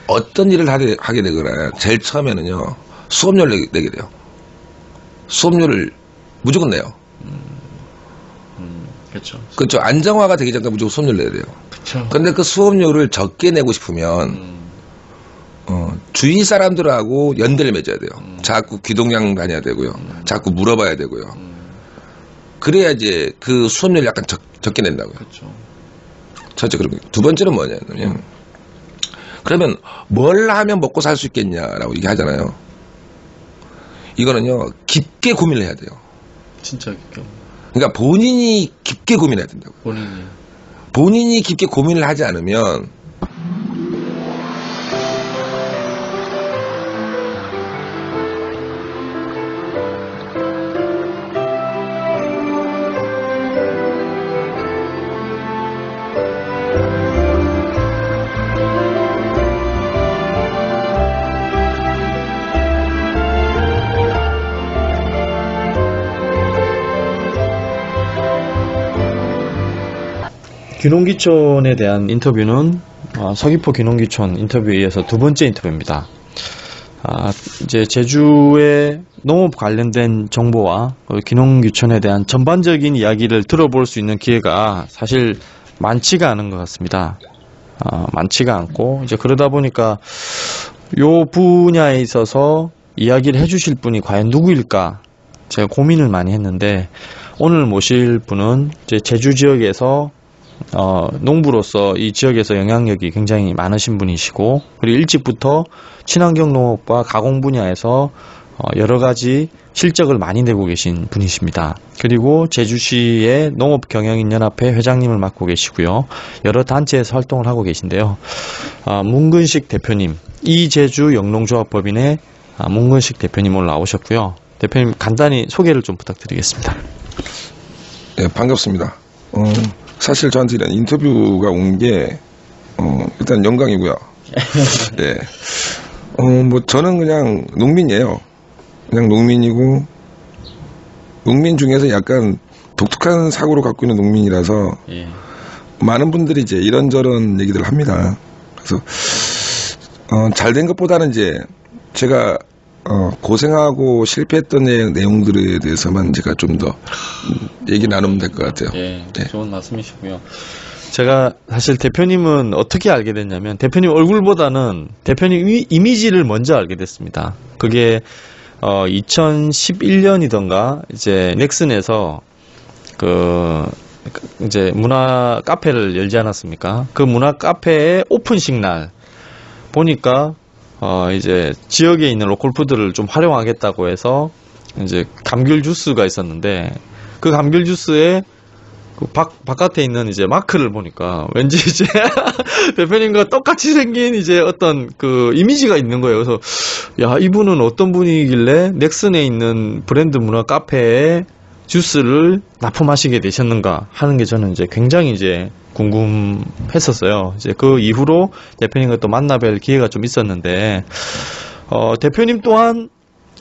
어떤 일을 하게 되거나 제일 처음에는요 수업료를 내게 돼요. 수업료를 무조건 내요. 그렇죠. 그렇죠. 안정화가 되기 전까지 무조건 수업료를 내야 돼요. 그렇죠. 근데 그 수업료를 적게 내고 싶으면 주위 사람들하고 연대를 맺어야 돼요. 자꾸 귀동냥 다녀야 되고요. 자꾸 물어봐야 되고요. 그래야 이제 그 수업료를 약간 적게 낸다고요. 그렇죠. 첫째 그런 두 번째는 뭐냐면 그러면 뭘 하면 먹고 살 수 있겠냐라고 얘기하잖아요. 이거는요 깊게 고민을 해야 돼요. 진짜 깊게. 그러니까 본인이 깊게 고민해야 된다고요. 본인이 깊게 고민을 하지 않으면 귀농귀촌에 대한 인터뷰는 서귀포 귀농귀촌 인터뷰에 이어서 두 번째 인터뷰입니다. 이제 제주의 농업 관련된 정보와 귀농귀촌에 대한 전반적인 이야기를 들어볼 수 있는 기회가 사실 많지가 않은 것 같습니다. 많지가 않고 이제 그러다 보니까 요 분야에 있어서 이야기를 해주실 분이 과연 누구일까 제가 고민을 많이 했는데 오늘 모실 분은 이제 제주 지역에서 농부로서 이 지역에서 영향력이 굉장히 많으신 분이시고 그리고 일찍부터 친환경 농업과 가공 분야에서 여러 가지 실적을 많이 내고 계신 분이십니다. 그리고 제주시의 농업경영인연합회 회장님을 맡고 계시고요. 여러 단체에서 활동을 하고 계신데요. 문근식 대표님, 이제주 영농조합법인의 문근식 대표님 오늘 나오셨고요. 대표님 간단히 소개를 좀 부탁드리겠습니다. 네, 반갑습니다. 사실 저한테 이런 인터뷰가 온 게 일단 영광이고요. 네. 뭐 저는 그냥 농민이에요. 그냥 농민이고 농민 중에서 약간 독특한 사고를 갖고 있는 농민이라서 많은 분들이 이제 이런저런 얘기들을 합니다. 그래서 잘된 것보다는 이제 제가 고생하고 실패했던 내용들에 대해서만 제가 좀 더 얘기 나누면 될 것 같아요. 네. 좋은 말씀이시고요. 제가 사실 대표님은 어떻게 알게 됐냐면 대표님 얼굴보다는 대표님 이미지를 먼저 알게 됐습니다. 그게 2011년이던가 이제 넥슨에서 이제 문화 카페를 열지 않았습니까? 그 문화 카페의 오픈식 날 보니까 이제 지역에 있는 로컬푸드를 좀 활용하겠다고 해서 이제 감귤 주스가 있었는데 그 감귤 주스에 그 바깥에 있는 이제 마크를 보니까 왠지 이제 대표님과 똑같이 생긴 이제 어떤 그 이미지가 있는 거예요. 그래서 야, 이분은 어떤 분이길래 넥슨에 있는 브랜드 문화 카페에 주스를 납품하시게 되셨는가 하는 게 저는 이제 굉장히 이제 궁금했었어요. 이제 그 이후로 대표님과 또 만나뵐 기회가 좀 있었는데, 대표님 또한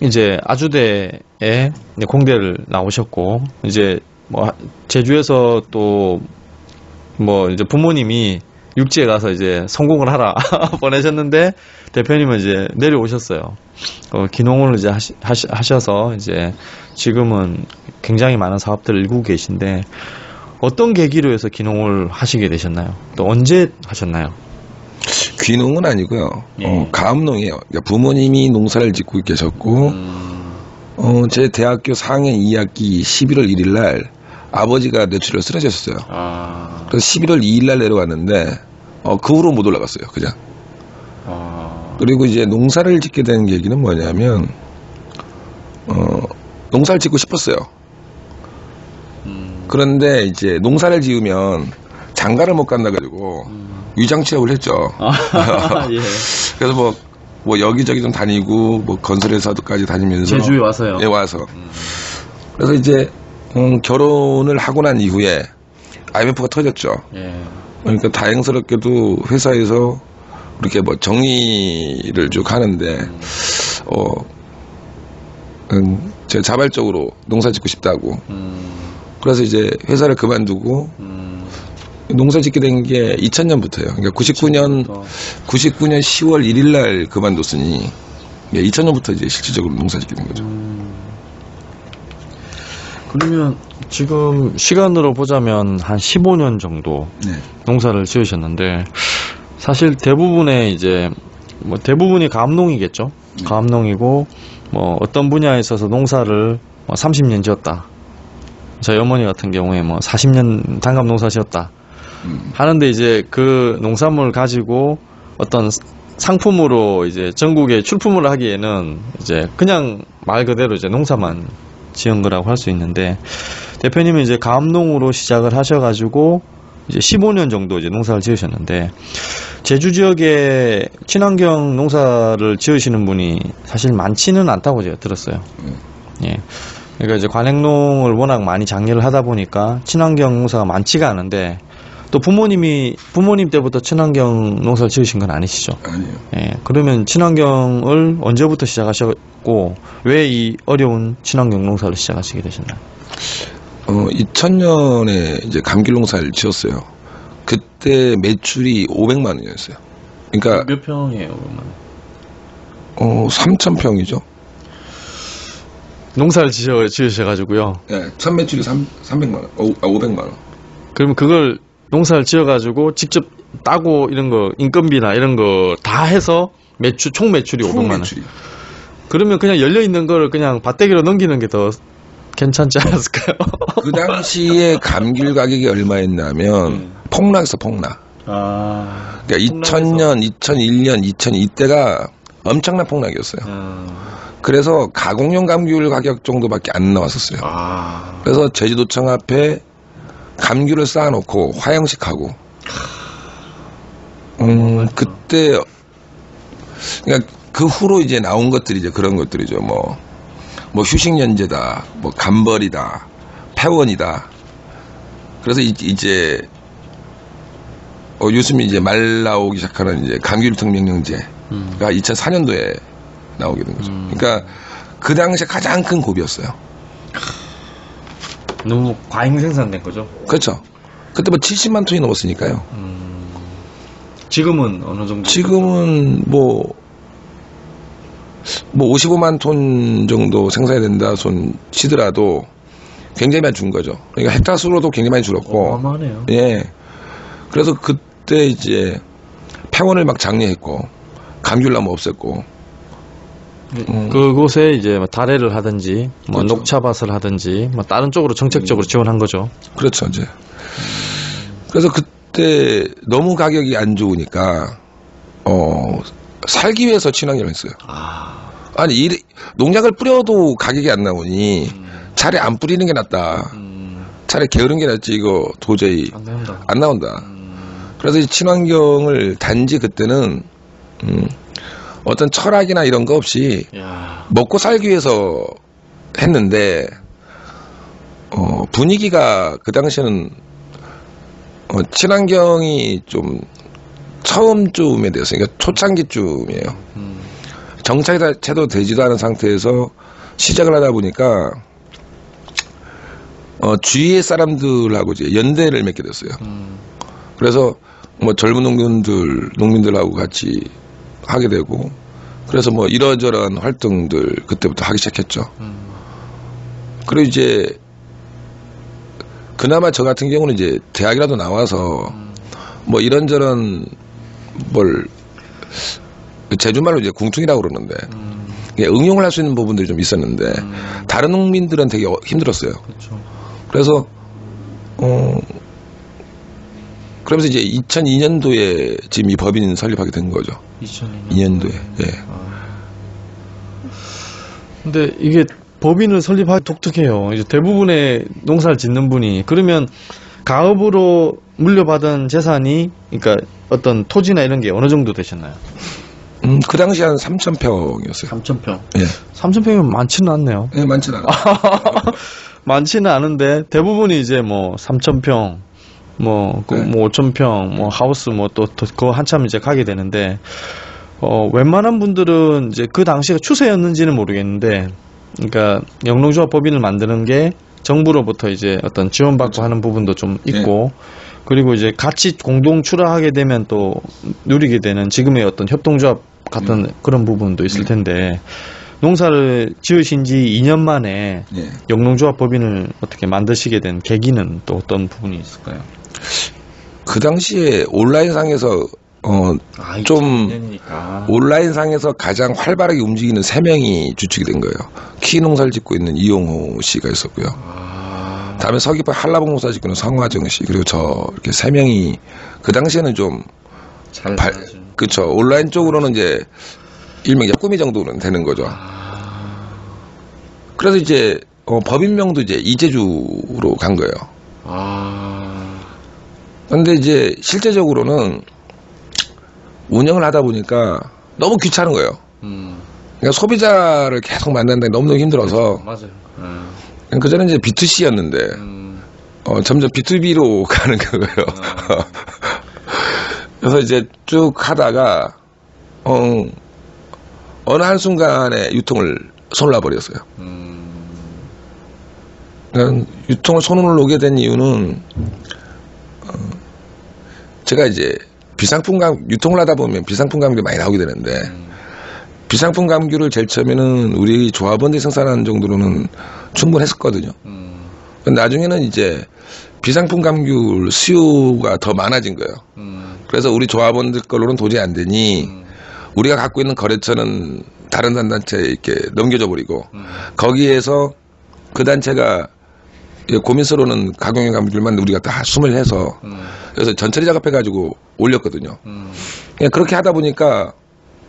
이제 아주대에 공대를 나오셨고, 이제 뭐 제주에서 또 뭐 이제 부모님이 육지에 가서 이제 성공을 하라 보내셨는데 대표님은 이제 내려오셨어요. 귀농을 이제 하셔서 이제 지금은 굉장히 많은 사업들을 일구고 계신데 어떤 계기로 해서 귀농을 하시게 되셨나요? 또 언제 하셨나요? 귀농은 아니고요. 가업농이에요. 그러니까 부모님이 농사를 짓고 계셨고 제 대학교 4학년 2학기 11월 1일 날 아버지가 뇌출혈로 쓰러졌어요. 그래서 11월 2일 날 내려왔는데 그 후로 못 올라갔어요. 그냥. 그리고 이제 농사를 짓게 된 계기는 뭐냐면 농사를 짓고 싶었어요. 그런데 이제 농사를 지으면 장가를 못 간다 가지고 위장 취업을 했죠. 예. 그래서 뭐 여기저기 좀 다니고 뭐 건설회사도까지 다니면서 제주에 와서요. 예, 와서. 그래서 이제 결혼을 하고 난 이후에 IMF가 터졌죠. 예. 그러니까 다행스럽게도 회사에서 이렇게 뭐 정리를 쭉 하는데 제가 자발적으로 농사 짓고 싶다고. 그래서 이제 회사를 그만두고 농사 짓게 된 게 2000년부터예요. 그러니까 99년 10월 1일 날 그만뒀으니 2000년부터 이제 실질적으로 농사 짓게 된 거죠. 그러면 지금 시간으로 보자면 한 15년 정도 네. 농사를 지으셨는데 사실 대부분의 이제 뭐 대부분이 가암농이겠죠. 가암농이고 뭐 어떤 분야에 있어서 농사를 30년 지었다. 저희 어머니 같은 경우에 뭐 40년 단감 농사 지었다. 하는데 이제 그 농산물 가지고 어떤 상품으로 이제 전국에 출품을 하기에는 이제 그냥 말 그대로 이제 농사만 지은 거라고 할 수 있는데 대표님은 이제 가암농으로 시작을 하셔가지고 이제 15년 정도 이제 농사를 지으셨는데 제주 지역에 친환경 농사를 지으시는 분이 사실 많지는 않다고 제가 들었어요. 예. 그러니까 이제 관행농을 워낙 많이 장려를 하다 보니까 친환경 농사가 많지가 않은데 또 부모님 때부터 친환경 농사를 지으신 건 아니시죠? 아니에요. 예. 그러면 친환경을 언제부터 시작하셨고 왜 이 어려운 친환경 농사를 시작하시게 되셨나요? 2000년에 이제 감귤농사를 지었어요. 그때 매출이 500만 원이었어요. 그러니까 몇 평이에요, 그러면? 3,000평이죠. 농사를 지으셔가지고요. 네, 첫 매출이 300만 원, 500만 원. 그럼 그걸 농사를 지어가지고 직접 따고 이런 거 인건비나 이런 거 다 해서 총 매출이 500만 원. 매출이. 그러면 그냥 열려 있는 거를 그냥 밭대기로 넘기는 게 더 괜찮지 않았을까요? 그 당시에 감귤 가격이 얼마였냐면 폭락했어, 폭락. 그러니까 2000년, 2001년, 2002 이때가 엄청난 폭락이었어요. 그래서 가공용 감귤 가격 정도밖에 안 나왔었어요. 그래서 제주도청 앞에 감귤을 쌓아놓고 화형식하고 그때 그러니까 그 후로 이제 나온 것들이 이제 그런 것들이죠. 뭐 휴식연제다, 뭐 감벌이다, 폐원이다. 그래서 이제 요즘 이제 말 나오기 시작하는 이제 감귤특명령제가 2004년도에 나오게 된 거죠. 그러니까 그 당시에 가장 큰 고비였어요. 너무 과잉 생산된 거죠? 그렇죠. 그때 뭐 70만 톤이 넘었으니까요. 지금은 어느 정도? 지금은 뭐 55만 톤 정도 생산이 된다 손 치더라도 굉장히 많이 준 거죠. 그러니까 헥타 수로도 굉장히 많이 줄었고. 어마어마하네요. 예. 그래서 그때 이제 폐원을 막 장려했고 감귤나무 없앴고. 그곳에 이제 다래를 하든지 뭐 그렇죠. 녹차밭을 하든지 뭐 다른 쪽으로 정책적으로 지원한 거죠. 그렇죠, 이제. 그래서 그때 너무 가격이 안 좋으니까 살기 위해서 친환경을 했어요. 아니 농약을 뿌려도 가격이 안 나오니 차라리 안 뿌리는 게 낫다. 차라리 게으른 게 낫지 이거 도저히 안 나온다. 그래서 이 친환경을 단지 그때는 어떤 철학이나 이런 거 없이 먹고 살기 위해서 했는데 분위기가 그 당시에는 친환경이 좀 처음쯤에 되었어요. 그러니까 초창기쯤이에요. 정착이 채도 되지도 않은 상태에서 시작을 하다 보니까 주위의 사람들하고 이제 연대를 맺게 됐어요. 그래서 뭐 젊은 농민들하고 같이 하게 되고 그래서 뭐 이러저러한 활동들 그때부터 하기 시작했죠. 그리고 이제 그나마 저 같은 경우는 이제 대학이라도 나와서 뭐 이런저런 뭘 제주말로 이제 궁퉁이라고 그러는데 응용을 할 수 있는 부분들이 좀 있었는데 다른 농민들은 되게 힘들었어요. 그렇죠. 그래서 그러면서 이제 2002년도에 지금 이 법인 설립하게 된 거죠. 2002년도에. 예. 근데 이게 법인을 설립하기 독특해요. 이제 대부분의 농사를 짓는 분이 그러면 가업으로 물려받은 재산이 그러니까 어떤 토지나 이런 게 어느 정도 되셨나요? 그 당시 한 3,000평이었어요. 3,000평. 예. 3,000평이면 많지는 않네요. 예, 많지는 않아요. 많지는 않은데 대부분이 이제 뭐 3,000평, 뭐 5,000평, 뭐 하우스 뭐 또 그거 한참 이제 가게 되는데 웬만한 분들은 이제 그 당시가 추세였는지는 모르겠는데, 그러니까 영농조합 법인을 만드는 게 정부로부터 이제 어떤 지원받고 그렇죠. 하는 부분도 좀 있고, 그리고 이제 같이 공동 출하하게 되면 또 누리게 되는 지금의 어떤 협동조합 같은 그런 부분도 있을 텐데 농사를 지으신 지 2년 만에 예. 영농조합 법인을 어떻게 만드시게 된 계기는 또 어떤 부분이 있을까요? 그 당시에 온라인상에서 좀 2년이니까. 온라인상에서 가장 활발하게 움직이는 3명이 주축이 된 거예요. 키 농사를 짓고 있는 이용호 씨가 있었고요. 다음에 서귀포 한라봉 농사 짓고 있는 성화정 씨, 그리고 저 이렇게 3명이 그 당시에는 좀 잘 그쵸. 온라인 쪽으로는 이제 일명 꾸미 정도는 되는 거죠. 그래서 이제 법인명도 이제 이재주로 간 거예요. 근데 이제 실제적으로는 운영을 하다 보니까 너무 귀찮은 거예요. 그러니까 소비자를 계속 만나는데 너무너무 힘들어서. 맞아요. 그전에 이제 B2C였는데 점점 B2B로 가는 거예요. 그래서 이제 쭉 하다가 어느 한순간에 유통을 손을 놔버렸어요. 그러니까 유통을 손을 놓게 된 이유는 제가 이제 유통을 하다 보면 비상품 감귤이 많이 나오게 되는데 비상품 감귤을 제일 처음에는 우리 조합원들이 생산하는 정도로는 충분했었거든요. 나중에는 이제 비상품 감귤 수요가 더 많아진 거예요. 그래서 우리 조합원들 걸로는 도저히 안 되니 우리가 갖고 있는 거래처는 다른 단체에 이렇게 넘겨줘 버리고 거기에서 그 단체가 고민스러운 가공용 감귤만 우리가 다 수문을 해서 그래서 전처리 작업해가지고 올렸거든요. 그냥 그렇게 하다 보니까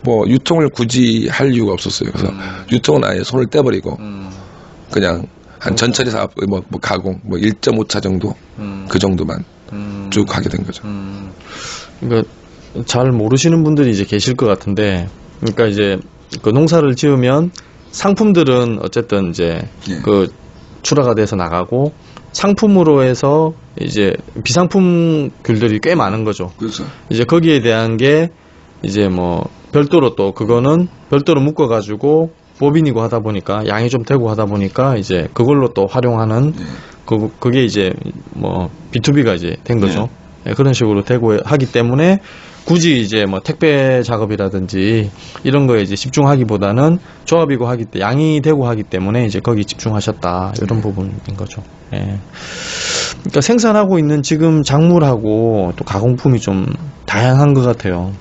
뭐 유통을 굳이 할 이유가 없었어요. 그래서 유통은 아예 손을 떼버리고 그냥 한 전처리 사업, 뭐 가공, 1.5차 정도 그 정도만 쭉 하게 된 거죠. 그러니까 잘 모르시는 분들이 이제 계실 것 같은데, 그러니까 이제 그 농사를 지으면 상품들은 어쨌든 이제 그 출하가 돼서 나가고 상품으로 해서 이제 비상품 귤들이 꽤 많은 거죠. 그렇죠. 이제 거기에 대한 게 이제 뭐 별도로 또 그거는 별도로 묶어가지고 법인이고 하다 보니까 양이 좀 되고 하다 보니까 이제 그걸로 또 활용하는 그게 이제 뭐 B2B가 이제 된 거죠. 그런 식으로 되고 하기 때문에 굳이 이제 뭐 택배 작업이라든지 이런 거에 이제 집중하기보다는 조합이고 하기 때 양이 되고 하기 때문에 이제 거기 집중하셨다 이런 부분인 거죠. 예. 그러니까 생산하고 있는 지금 작물하고 또 가공품이 좀 다양한 것 같아요.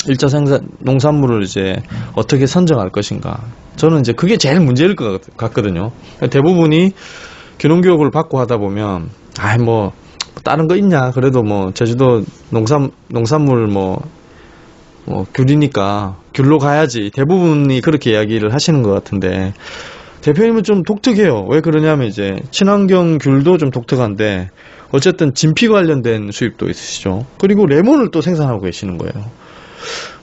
1차 생산 농산물을 이제 어떻게 선정할 것인가. 저는 이제 그게 제일 문제일 것 같거든요. 대부분이 귀농교육을 받고 하다 보면 뭐 다른 거 있냐? 그래도 뭐 제주도 농산물 귤이니까 귤로 가야지. 대부분이 그렇게 이야기를 하시는 것 같은데 대표님은 좀 독특해요. 왜 그러냐면 이제 친환경 귤도 좀 독특한데 어쨌든 진피 관련된 수입도 있으시죠. 그리고 레몬을 또 생산하고 계시는 거예요.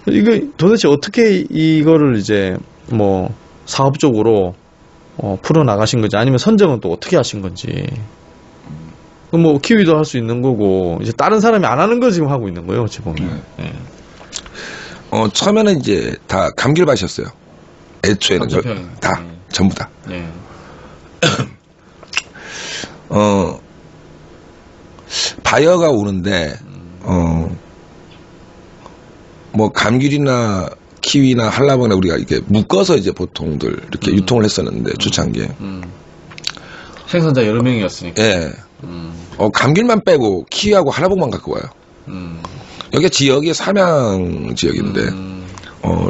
이거 도대체 어떻게 이거를 이제 뭐 사업적으로 풀어 나가신 건지 아니면 선정은 또 어떻게 하신 건지. 뭐 키위도 할 수 있는 거고 이제 다른 사람이 안 하는 거 지금 하고 있는 거예요, 어찌 보면. 네. 처음에는 이제 다 감귤밭이었어요. 애초에는 다 전부 다. 네. 바이어가 오는데 뭐 감귤이나 키위나 한라봉이나 우리가 이렇게 묶어서 이제 보통들 이렇게 유통을 했었는데 초창기에 생산자 여러 명이었으니까. 예. 감귤만 빼고 키위하고 한라봉만 갖고 와요. 여기가 지역이 삼양 지역인데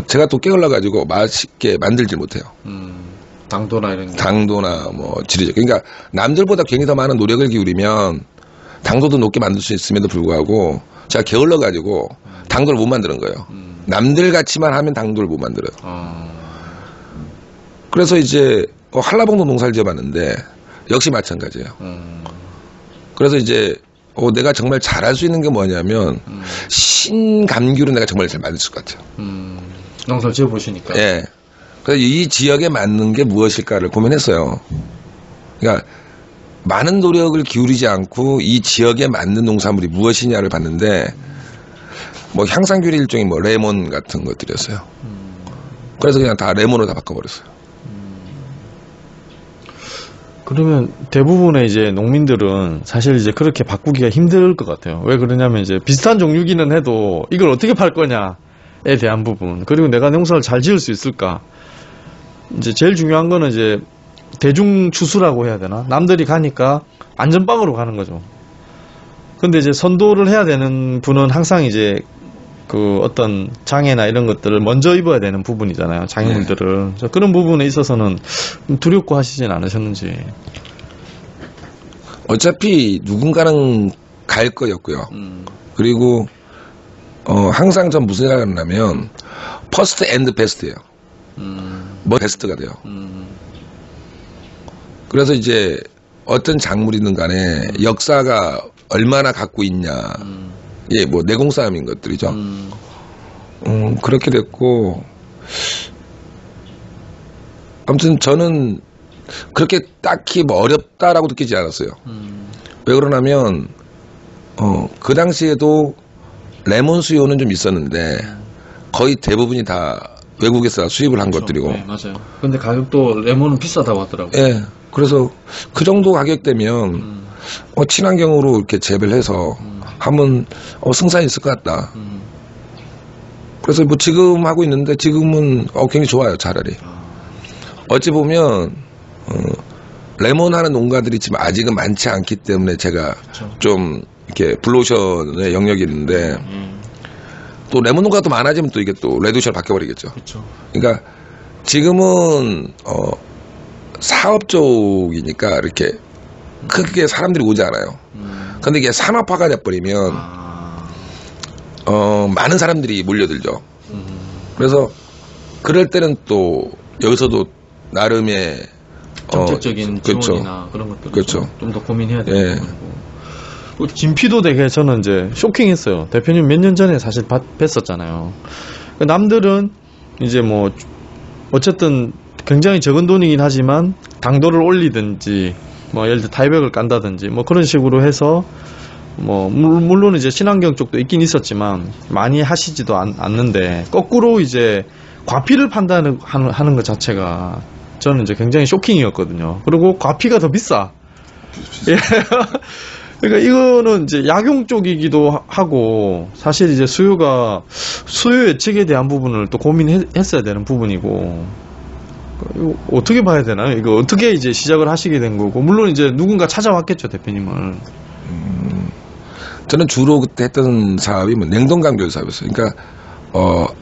제가 또 깨울러 가지고 맛있게 만들질 못해요. 당도나 이런 게. 당도나 뭐 지리적. 그러니까 남들보다 괜히 더 많은 노력을 기울이면 당도도 높게 만들 수 있음에도 불구하고 제가 게을러 가지고 당도를 못 만드는 거예요. 남들 같이만 하면 당도를 못 만들어요. 그래서 이제 한라봉도 농사를 지어봤는데 역시 마찬가지예요. 그래서 이제 내가 정말 잘할 수 있는 게 뭐냐면 신감귤은 내가 정말 잘 만들 수 있을 것 같아요. 농사를 지어보시니까. 예. 그래서 이 지역에 맞는 게 무엇일까를 고민했어요. 그러니까 많은 노력을 기울이지 않고 이 지역에 맞는 농산물이 무엇이냐를 봤는데 뭐 향상귤이 일종의 뭐 레몬 같은 것들이었어요. 그래서 그냥 다 레몬으로 다 바꿔버렸어요. 그러면 대부분의 이제 농민들은 사실 이제 그렇게 바꾸기가 힘들 것 같아요. 왜 그러냐면 이제 비슷한 종류기는 해도 이걸 어떻게 팔 거냐에 대한 부분, 그리고 내가 농사를 잘 지을 수 있을까. 이제 제일 중요한 거는 이제 대중 추수라고 해야 되나? 남들이 가니까 안전빵으로 가는 거죠. 근데 이제 선도를 해야 되는 분은 항상 이제 그 어떤 장애나 이런 것들을 먼저 입어야 되는 부분이잖아요. 장애물들을. 그래서 그런 부분에 있어서는 두렵고 하시진 않으셨는지. 어차피 누군가는 갈 거였고요. 그리고 항상 전 무슨 생각을 하냐면 퍼스트 앤드 베스트예요. 뭐 베스트가 돼요. 그래서 이제 어떤 작물이든 간에 역사가 얼마나 갖고 있냐. 예, 뭐 내공싸움인 것들이죠. 그렇게 됐고, 아무튼 저는 그렇게 딱히 뭐 어렵다라고 느끼지 않았어요. 왜 그러냐면 그 당시에도 레몬 수요는 좀 있었는데 거의 대부분이 다 외국에서 수입을 한 것들이고. 네, 맞아요. 근데 가격도 레몬은 비싸다고 하더라고요. 예, 그래서 그 정도 가격대면 친환경으로 이렇게 재배를 해서 하면 승산이 있을 것 같다. 그래서 뭐 지금 하고 있는데 지금은 굉장히 좋아요. 차라리. 어찌 보면 레몬 하는 농가들이 지금 아직은 많지 않기 때문에 제가 그쵸. 좀 이렇게 블루오션의 영역이 있는데 또 레몬 농가가 또 많아지면 또 이게 또 레드오션 바뀌어버리겠죠. 그렇죠. 그러니까 지금은 사업 쪽이니까 이렇게 크게 사람들이 오지 않아요. 근데 이게 산업화가 돼버리면 많은 사람들이 몰려들죠. 그래서 그럴 때는 또 여기서도 나름의 정책적인 그렇죠. 지원이나 그런 것들 그렇죠. 좀 더 고민해야 되는 예. 부분이고. 진피도 되게 저는 이제 쇼킹했어요. 대표님 몇 년 전에 사실 뵀었잖아요. 남들은 이제 뭐 어쨌든 굉장히 적은 돈이긴 하지만 당도를 올리든지 뭐 예를 들어 타이백을 깐다든지 뭐 그런 식으로 해서 뭐 물론 이제 친환경 쪽도 있긴 있었지만 많이 하시지도 않는데 거꾸로 이제 과피를 하는 것 자체가 저는 이제 굉장히 쇼킹이었거든요. 그리고 과피가 더 비싸. 예. 그러니까 이거는 이제 약용 쪽이기도 하고 사실 이제 수요 예측에 대한 부분을 또 고민했어야 되는 부분이고. 이거 어떻게 봐야 되나요? 이거 어떻게 이제 시작을 하시게 된 거고, 물론 이제 누군가 찾아왔겠죠, 대표님을. 저는 주로 그때 했던 사업이 뭐 냉동 감귤 사업이었어요. 그러니까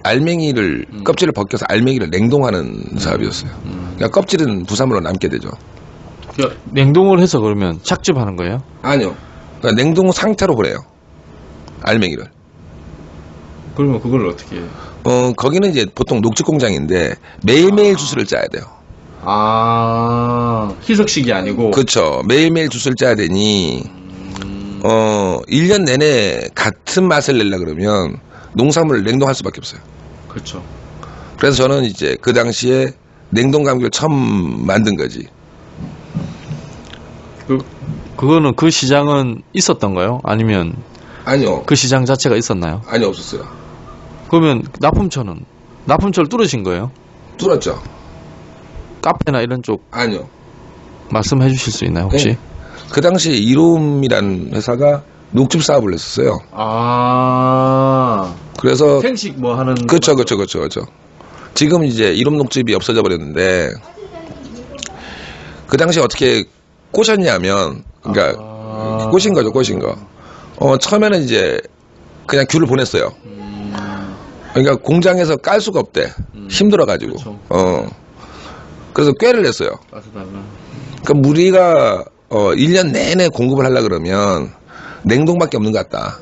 알맹이를 껍질을 벗겨서 알맹이를 냉동하는 사업이었어요. 그러니까 껍질은 부산물로 남게 되죠. 그러니까 냉동을 해서 그러면 착즙하는 거예요? 아니요. 그러니까 냉동 상태로 그래요. 알맹이를. 그러면 그걸 어떻게 해요? 거기는 이제 보통 녹즙 공장인데 매일매일 주스를 짜야 돼요. 희석식이 아니고. 그렇죠. 매일매일 주스를 짜야 되니 1년 내내 같은 맛을 내려 그러면 농산물을 냉동할 수밖에 없어요. 그렇죠. 그래서 저는 이제 그 당시에 냉동 감귤 처음 만든 거지. 그거는 그 시장은 있었던가요? 아니면 아니요. 그 시장 자체가 있었나요? 아니요, 없었어요. 그러면 납품처를 뚫으신 거예요? 뚫었죠. 카페나 이런 쪽 아니요. 말씀해 주실 수 있나요, 혹시? 네. 그 당시에 이롬이라는 회사가 녹즙 사업을 했었어요. 그래서 생식 뭐 하는. 그렇죠. 지금 이제 이롬 녹즙이 없어져 버렸는데 그 당시에 어떻게 꼬셨냐면, 그러니까 꼬신 거. 처음에는 이제 그냥 귤을 보냈어요. 그러니까 공장에서 깔 수가 없대. 힘들어가지고. 그렇죠. 그래서 꾀를 냈어요. 그러니까 우리가 1년 내내 공급을 하려 그러면 냉동밖에 없는 것 같다.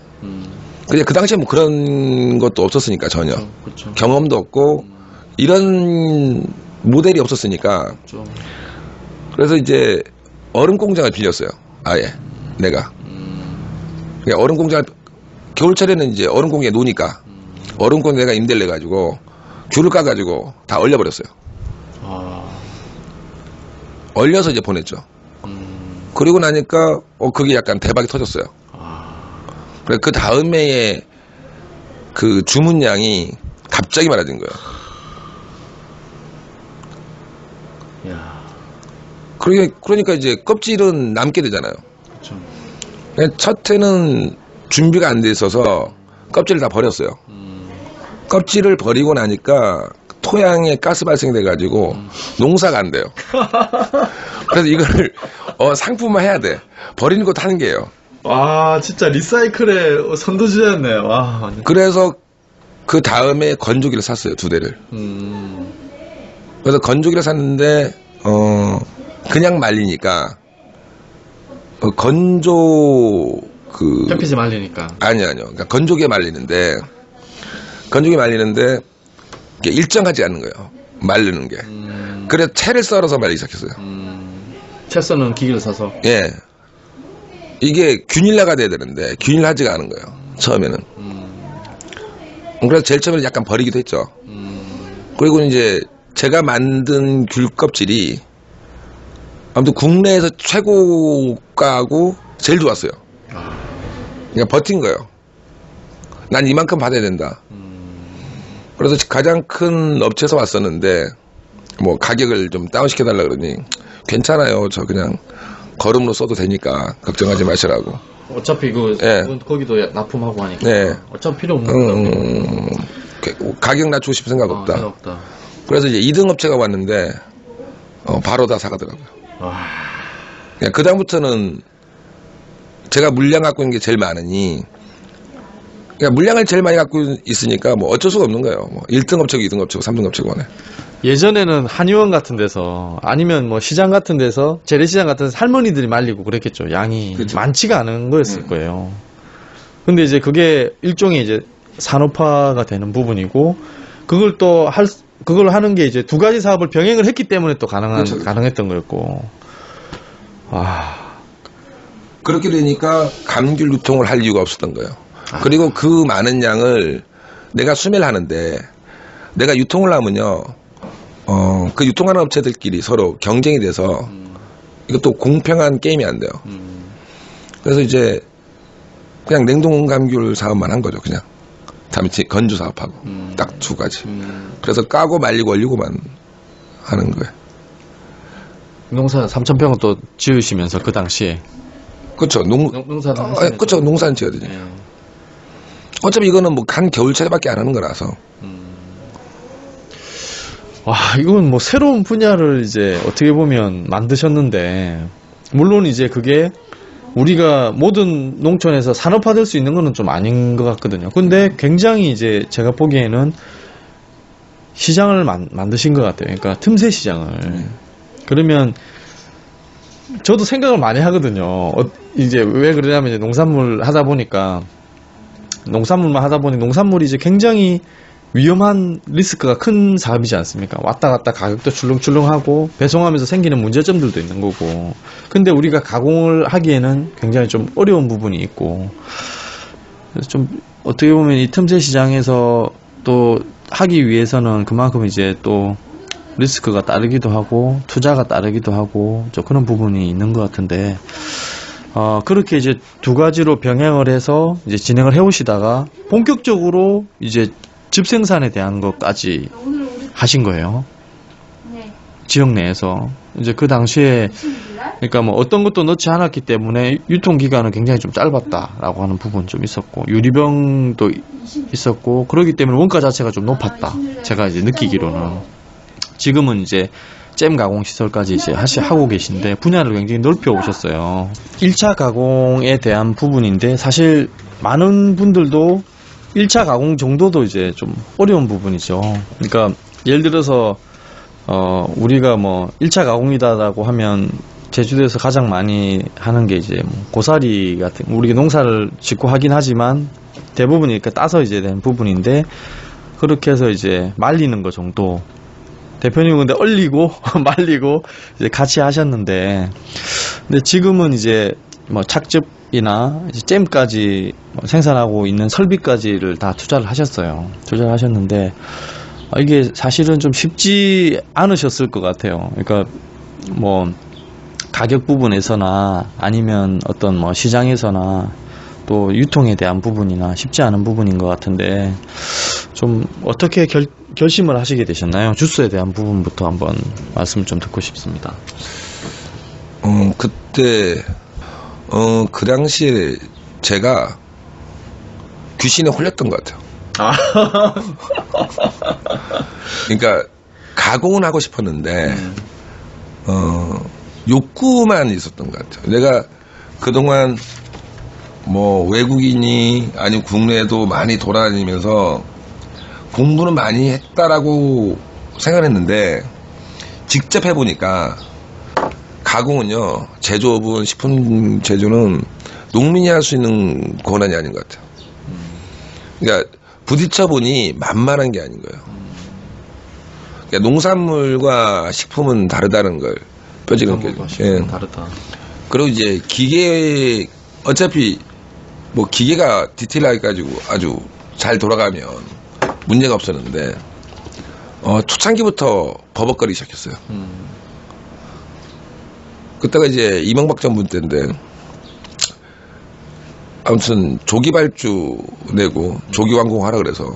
근데 그 당시에 뭐 그런 것도 없었으니까 전혀. 그렇죠. 경험도 없고 이런 모델이 없었으니까. 그렇죠. 그래서 이제 얼음 공장을 빌렸어요. 아예 내가. 그러니까 얼음 공장을 겨울철에는 이제 얼음 공장에 노니까 얼음 공장 내가 임대를 내가지고 귤을 까가지고 다 얼려버렸어요. 얼려서 이제 보냈죠. 그리고 나니까 그게 약간 대박이 터졌어요. 그래 그 다음 해에 그 주문량이 갑자기 많아진 거예요. 그러니까 이제 껍질은 남게 되잖아요. 그렇죠. 첫 해는 준비가 안 돼 있어서 껍질을 다 버렸어요. 껍질을 버리고 나니까 토양에 가스 발생돼 가지고 농사가 안 돼요. 그래서 이거를 상품화 해야 돼. 버리는 것도 하는 게예요. 와, 진짜 리사이클에 선두주자였네요. 와. 그래서 그 다음에 건조기를 샀어요, 2대를. 그래서 건조기를 샀는데 그냥 말리니까 건조 햇빛이 말리니까. 아니요. 그러니까 건조기에 말리는데 이게 일정하지 않은 거예요. 마르는 게. 그래서 채를 썰어서 말리기 시작했어요. 채 써는 기계를 사서. 예. 이게 균일화가 돼야 되는데 균일하지가 않은 거예요. 처음에는. 그래서 제일 처음에는 약간 버리기도 했죠. 그리고 이제 제가 만든 귤 껍질이 아무튼 국내에서 최고가고 제일 좋았어요. 그러니까 버틴 거예요. 난 이만큼 받아야 된다. 그래서 가장 큰 업체에서 왔었는데 뭐 가격을 좀 다운시켜 달라 그러니 괜찮아요. 저 그냥 거름으로 써도 되니까 걱정하지 마시라고. 어차피 예. 거기도 납품하고 하니까. 네. 어차피 필요 없는 거. 가격 낮추고 싶은 생각 없다. 생각 없다. 그래서 이제 2등 업체가 왔는데 바로 다 사가더라고요. 그냥 그 다음부터는 제가 물량 갖고 있는 게 제일 많으니, 그러니까 물량을 제일 많이 갖고 있으니까 뭐 어쩔 수가 없는 거예요. 뭐 1등 업체고 2등 업체고 3등 업체고 하네. 예전에는 한의원 같은 데서 아니면 뭐 시장 같은 데서 재래시장 같은 데서 할머니들이 말리고 그랬겠죠. 양이 그렇죠. 많지가 않은 거였을 거예요. 근데 이제 그게 일종의 이제 산업화가 되는 부분이고, 그걸 하는 게 이제 2가지 사업을 병행을 했기 때문에 또 그렇죠. 가능했던 거였고. 그렇게 되니까 감귤 유통을 할 이유가 없었던 거예요. 그리고 그 많은 양을 내가 수매를 하는데, 내가 유통을 하면요, 그 유통하는 업체들끼리 서로 경쟁이 돼서 이것도 공평한 게임이 안 돼요. 그래서 이제 그냥 냉동 감귤 사업만 한 거죠. 그냥 다음에 건조 사업하고 딱 2가지. 그래서 까고 말리고 얼리고만 하는 거예요. 농사 3,000평은 또 지으시면서 그 당시에. 그렇죠. 농사는 그렇죠. 농사는 지어야 되죠. 예. 어차피 이거는 뭐 한 겨울철에밖에 안 하는 거라서. 와, 이건 뭐 새로운 분야를 이제 어떻게 보면 만드셨는데, 물론 이제 그게 우리가 모든 농촌에서 산업화될 수 있는 거는 좀 아닌 것 같거든요. 근데 굉장히 이제 제가 보기에는 시장을 만드신 것 같아요. 그러니까 틈새 시장을. 그러면 저도 생각을 많이 하거든요. 이제 왜 그러냐면 이제 농산물만 하다 보니 농산물이 이제 굉장히 위험한 리스크가 큰 사업이지 않습니까? 왔다 갔다 가격도 출렁출렁하고 배송하면서 생기는 문제점들도 있는 거고. 근데 우리가 가공을 하기에는 굉장히 좀 어려운 부분이 있고. 그래서 좀 어떻게 보면 이 틈새 시장에서 또 하기 위해서는 그만큼 이제 또 리스크가 따르기도 하고 투자가 따르기도 하고 좀 그런 부분이 있는 것 같은데, 그렇게 이제 2가지로 병행을 해서 이제 진행을 해오시다가 본격적으로 이제 즙 생산에 대한 것까지 하신 거예요. 네. 지역 내에서. 이제 그 당시에, 그러니까 뭐 어떤 것도 넣지 않았기 때문에 유통기간은 굉장히 좀 짧았다라고 하는 부분 좀 있었고, 유리병도 있었고, 그러기 때문에 원가 자체가 좀 높았다. 제가 이제 느끼기로는. 지금은 이제 잼 가공 시설까지 이제 하고 계신데 분야를 굉장히 넓혀 오셨어요. 1차 가공에 대한 부분인데 사실 많은 분들도 1차 가공 정도도 이제 좀 어려운 부분이죠. 그러니까 예를 들어서 우리가 뭐 1차 가공이다라고 하면 제주도에서 가장 많이 하는 게 이제 뭐 고사리 같은, 우리 농사를 짓고 하긴 하지만 대부분 이렇게 따서 이제 된 부분인데, 그렇게 해서 이제 말리는 거 정도. 대표님은 근데 얼리고 말리고 이제 같이 하셨는데, 근데 지금은 이제 뭐 착즙이나 이제 잼까지 생산하고 있는 설비까지를 다 투자를 하셨어요. 투자를 하셨는데 이게 사실은 좀 쉽지 않으셨을 것 같아요. 그러니까 뭐 가격 부분에서나 아니면 어떤 뭐 시장에서나 또 유통에 대한 부분이나 쉽지 않은 부분인 것 같은데, 좀 어떻게 결심을 하시게 되셨나요? 주스에 대한 부분부터 한번 말씀 좀 듣고 싶습니다. 그때 그 당시에 제가 귀신에 홀렸던 것 같아요. 그러니까 가공은 하고 싶었는데 욕구만 있었던 것 같아요. 내가 그동안 뭐 외국인이 아니면 국내에도 많이 돌아다니면서 공부는 많이 했다라고 생각했는데 직접 해보니까 가공은요, 제조업은 식품 제조는 농민이 할 수 있는 권한이 아닌 것 같아요. 그러니까 부딪혀보니 만만한 게 아닌 거예요. 그러니까 농산물과 식품은 다르다는 걸 뼈지금 예. 다르다. 그리고 이제 기계 어차피 뭐 기계가 디테일하게 가지고 아주 잘 돌아가면 문제가 없었는데 초창기부터 버벅거리기 시작했어요. 그때가 이제 이명박 정부 때인데 아무튼 조기 발주 내고 조기 완공하라 그래서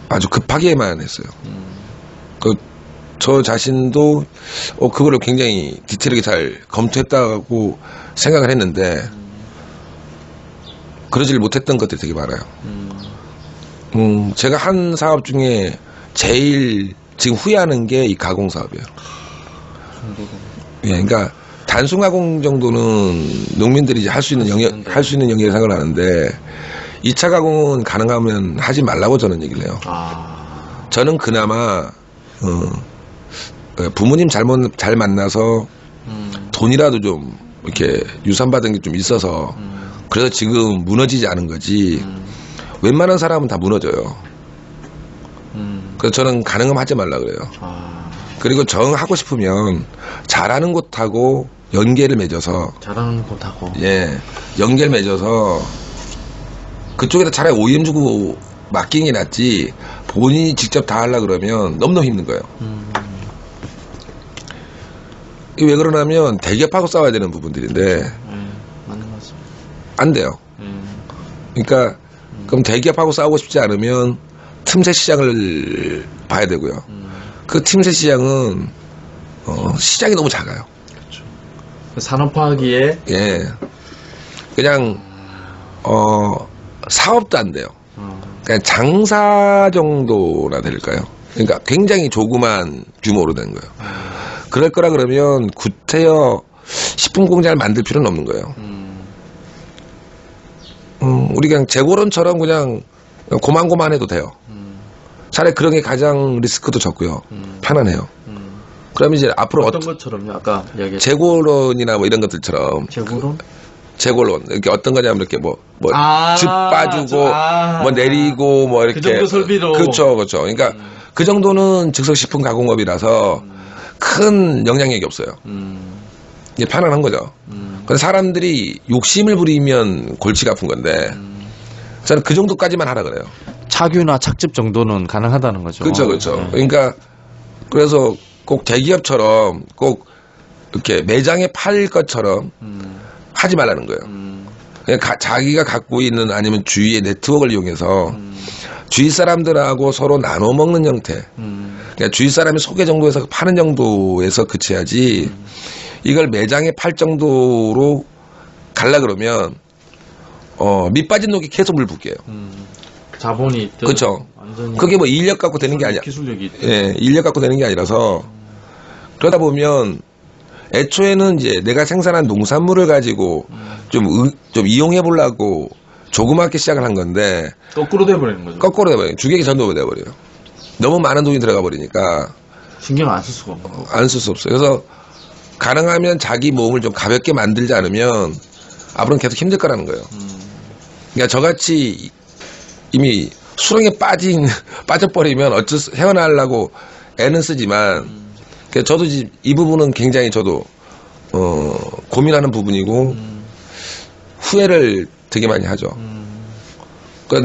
아주 급하게만 했어요. 저 자신도 그거를 굉장히 디테일하게 잘 검토했다고 생각을 했는데 그러질 못했던 것들이 되게 많아요. 제가 한 사업 중에 제일 지금 후회하는 게 이 가공 사업이에요. 예, 그러니까 단순 가공 정도는 농민들이 할 수 있는 할 수 있는 영역을 생각을 하는데 2차 가공은 가능하면 하지 말라고 저는 얘기를 해요. 저는 그나마 부모님 잘 만나서 돈이라도 좀 이렇게 유산받은 게 좀 있어서 그래서 지금 무너지지 않은 거지 웬만한 사람은 다 무너져요. 그래서 저는 가능하면 하지 말라 그래요. 그리고 정 하고 싶으면 잘하는 곳하고 연계를 맺어서 잘하는 곳하고 예 연계를 맺어서 그쪽에다 차라리 OEM 주고 맡기는 게 낫지 본인이 직접 다 하려고 그러면 너무너무 힘든 거예요. 이게 왜 그러냐면 대기업하고 싸워야 되는 부분들인데 맞는 것 같습니다. 안 돼요. 그러니까 그럼 대기업하고 싸우고 싶지 않으면 틈새 시장을 봐야 되고요. 그 틈새 시장은 시장이 너무 작아요. 그렇죠. 산업화하기에 예 그냥 사업도 안 돼요. 그냥 장사 정도나 될까요? 그러니까 굉장히 조그만 규모로 된 거예요. 그럴 거라 그러면 구태여 식품 공장을 만들 필요는 없는 거예요. 우리 그냥 재고론처럼 그냥 고만고만해도 돼요. 차라리 그런 게 가장 리스크도 적고요. 편안해요. 그러면 이제 앞으로 어떤 것처럼요? 아까 이야기했던 재고론이나 뭐 이런 것들처럼 재고론 이렇게 어떤 거냐면 이렇게 즙 빠주고 뭐 내리고 뭐 이렇게 그 정도 설비로 그렇죠. 그러니까 그 정도는 즉석식품 가공업이라서 큰 영향력이 없어요. 이게 편안한 거죠. 근데 사람들이 욕심을 부리면 골치가 아픈 건데 저는 그 정도까지만 하라 그래요. 착유나 착즙 정도는 가능하다는 거죠. 그렇죠. 그러니까 그래서 꼭 대기업처럼 꼭 이렇게 매장에 팔 것처럼 하지 말라는 거예요. 그냥 자기가 갖고 있는 아니면 주위의 네트워크를 이용해서 주위 사람들하고 서로 나눠 먹는 형태. 그냥 주위 사람이 소개 정도에서 파는 정도에서 그쳐야지 이걸 매장에 팔 정도로 갈라 그러면 밑 빠진 녹이 계속 물 붓게요. 자본이 있든 그렇죠. 그게 뭐 인력 갖고 되는 게 아니야. 기술력이 있든. 예, 인력 갖고 되는 게 아니라서 그러다 보면 애초에는 이제 내가 생산한 농산물을 가지고 좀 이용해 보려고 조그맣게 시작을 한 건데 거꾸로 돼버리는 거죠. 거꾸로 돼버려요. 주객이 전도가 돼버려요. 너무 많은 돈이 들어가 버리니까 신경 안 쓸 수가 없는 거고. 안 쓸 수 없어요. 그래서 가능하면 자기 몸을 좀 가볍게 만들지 않으면 앞으로는 계속 힘들 거라는 거예요. 그러니까 저같이 이미 수렁에 빠져버리면 헤어나려고 애는 쓰지만 저도 이 부분은 굉장히 저도 고민하는 부분이고 후회를 되게 많이 하죠.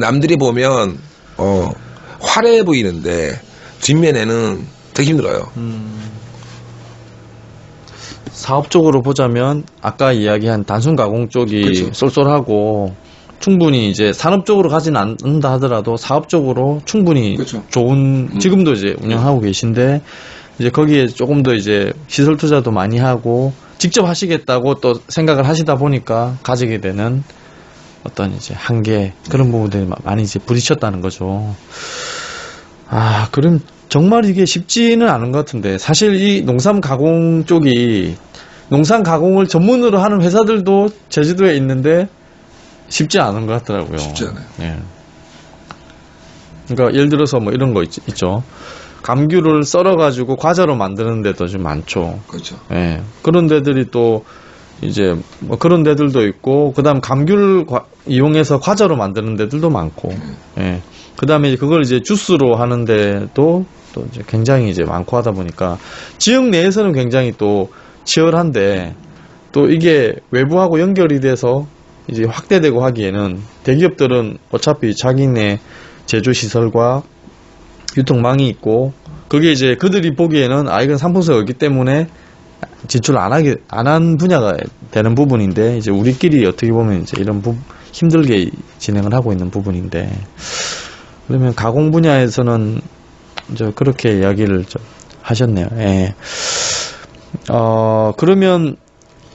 남들이 보면 화려해 보이는데 뒷면에는 되게 힘들어요. 사업적으로 보자면 아까 이야기한 단순 가공 쪽이 그렇죠. 쏠쏠하고 충분히 이제 산업적으로 가진 않는다 하더라도 사업적으로 충분히 그렇죠. 좋은 지금도 이제 운영하고 계신데 이제 거기에 조금 더 이제 시설 투자도 많이 하고 직접 하시겠다고 또 생각을 하시다 보니까 가지게 되는 어떤 이제 한계 그런 부분들이 많이 이제 부딪혔다는 거죠. 아, 그럼 정말 이게 쉽지는 않은 것 같은데 사실 이 농산 가공 쪽이 농산 가공을 전문으로 하는 회사들도 제주도에 있는데 쉽지 않은 것 같더라고요. 쉽지 않아요. 예. 그러니까 예를 들어서 뭐 이런 거 있죠. 감귤을 썰어가지고 과자로 만드는 데도 좀 많죠. 그렇죠. 예. 그런 데들이 또 이제 뭐 그런 데들도 있고, 그다음 감귤 이용해서 과자로 만드는 데들도 많고, 예. 그다음에 그걸 이제 주스로 하는 데도 또 이제 굉장히 이제 많고 하다 보니까 지역 내에서는 굉장히 또 치열한데 또 이게 외부하고 연결이 돼서 이제 확대되고 하기에는 대기업들은 어차피 자기네 제조 시설과 유통망이 있고 그게 이제 그들이 보기에는 이건 상품성이 없기 때문에 진출 안 한 분야가 되는 부분인데 이제 우리끼리 어떻게 보면 이제 이런 힘들게 진행을 하고 있는 부분인데 그러면 가공 분야에서는 이제 그렇게 이야기를 좀 하셨네요. 예. 그러면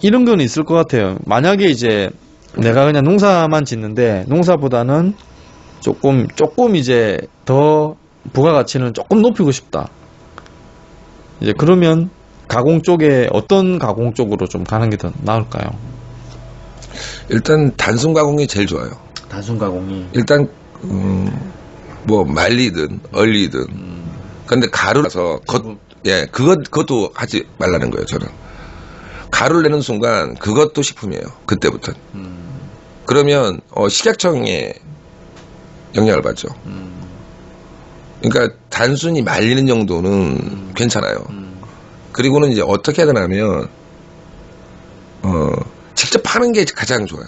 이런 건 있을 것 같아요. 만약에 이제 내가 그냥 농사만 짓는데 농사보다는 조금 이제 더 부가가치는 조금 높이고 싶다. 이제 그러면 가공 쪽에 어떤 가공 쪽으로 좀 가는 게 더 나을까요? 일단 단순 가공이 제일 좋아요. 단순 가공이. 일단 뭐 말리든 얼리든. 근데 가루라서 그것도 하지 말라는 거예요. 저는 가루를 내는 순간 그것도 식품이에요. 그때부터. 그러면 식약청에 영향을 받죠. 그러니까 단순히 말리는 정도는 괜찮아요. 그리고는 이제 어떻게 해야 되냐면 직접 파는 게 가장 좋아요.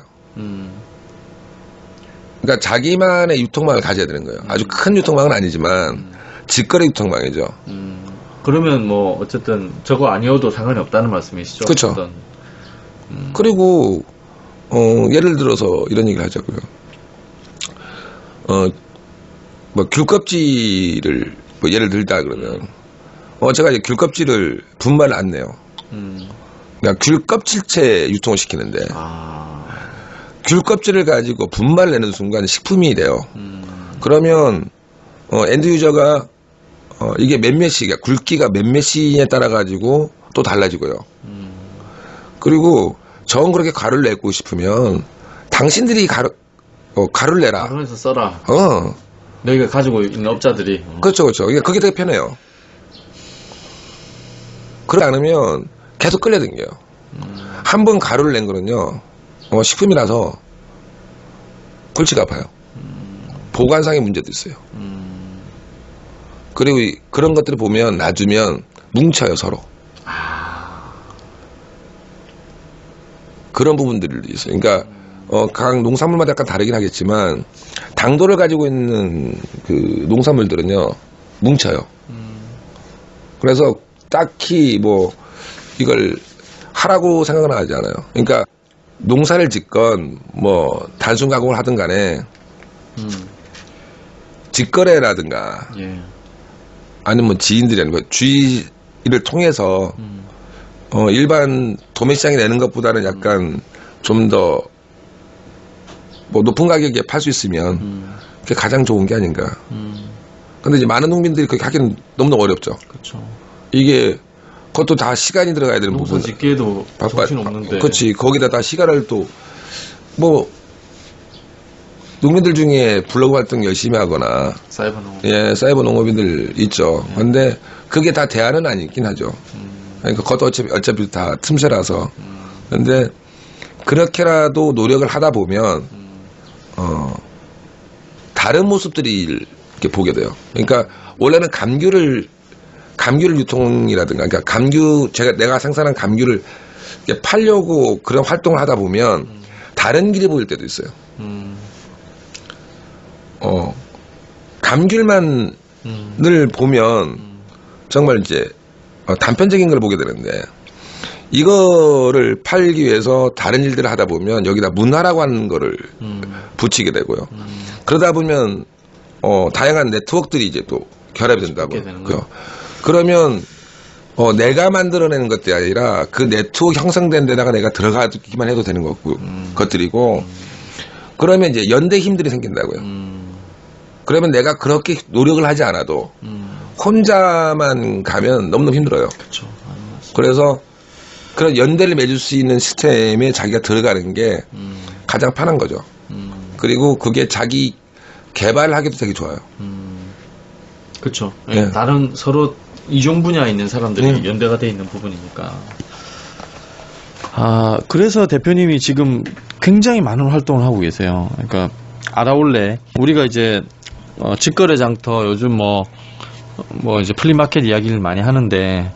그러니까 자기만의 유통망을 가져야 되는 거예요. 아주 큰 유통망은 아니지만 직거래 유통망이죠. 그러면 뭐 어쨌든 저거 아니어도 상관이 없다는 말씀이시죠? 그렇죠. 그리고 예를 들어서 이런 얘기를 하자고요. 뭐 귤껍질을 뭐 예를 들다 그러면 제가 이제 귤껍질을 분말을 안 내요. 그러니까 귤껍질째 유통을 시키는데 귤껍질을 가지고 분말을 내는 순간 식품이 돼요. 그러면 엔드 유저가 이게 몇몇이가 굵기가 몇몇이에 따라 가지고 또 달라지고요. 그리고 정 그렇게 가루를 내고 싶으면 당신들이 가루를 내라. 가루에서 써라. 너희가 가지고 있는 업자들이. 그렇죠, 그렇죠. 그게 되게 편해요. 그러지 않으면 계속 끌려다녀요. 한 번 가루를 낸 거는요, 식품이라서 골치가 아파요. 보관상의 문제도 있어요. 그리고 그런 것들을 보면 놔두면 뭉쳐요, 서로. 그런 부분들이 있어요. 그러니까 각 농산물마다 약간 다르긴 하겠지만 당도를 가지고 있는 그 농산물들은요 뭉쳐요. 그래서 딱히 뭐 이걸 하라고 생각은 하지 않아요. 그러니까 농사를 짓건 뭐 단순 가공을 하든 간에 직거래라든가 아니면 뭐 지인들이 아니고 주의를 통해서 일반 도매시장에 내는 것보다는 약간 좀 더 뭐 높은 가격에 팔 수 있으면 그게 가장 좋은 게 아닌가. 근데 이제 많은 농민들이 그렇게 하기는 너무너무 어렵죠. 그렇죠. 이게 그것도 다 시간이 들어가야 되는 부분. 농사 짓기에도 정신 없는데. 그렇지. 거기다 다 시간을 또 뭐 농민들 중에 블로그 활동 열심히 하거나 사이버 농업인들 있죠. 근데 그게 다 대안은 아니긴 하죠. 그러니까 그것도 어차피 다 틈새라서. 근데 그렇게라도 노력을 하다 보면 다른 모습들이 이렇게 보게 돼요. 그러니까 원래는 감귤 유통이라든가, 그러니까 내가 생산한 감귤을 팔려고 그런 활동을 하다 보면 다른 길이 보일 때도 있어요. 감귤만을 보면 정말 이제 단편적인 걸 보게 되는데 이거를 팔기 위해서 다른 일들을 하다 보면 여기다 문화라고 하는 거를 붙이게 되고요. 그러다 보면 다양한 네트워크들이 이제 또 결합이 된다고. 그러면 내가 만들어내는 것들이 아니라 그 네트워크 형성된 데다가 내가 들어가기만 해도 되는 것들이고 그러면 이제 연대 힘들이 생긴다고요. 그러면 내가 그렇게 노력을 하지 않아도 혼자만 가면 너무너무 힘들어요. 그렇죠. 그래서 그런 연대를 맺을 수 있는 시스템에 자기가 들어가는 게 가장 편한 거죠. 그리고 그게 자기 개발하기도 되게 좋아요. 그렇죠. 네. 다른 서로 이종 분야에 있는 사람들이 연대가 돼 있는 부분이니까. 그래서 대표님이 지금 굉장히 많은 활동을 하고 계세요. 그러니까 알아올래 우리가 이제 직거래 장터 요즘 뭐 이제 플리마켓 이야기를 많이 하는데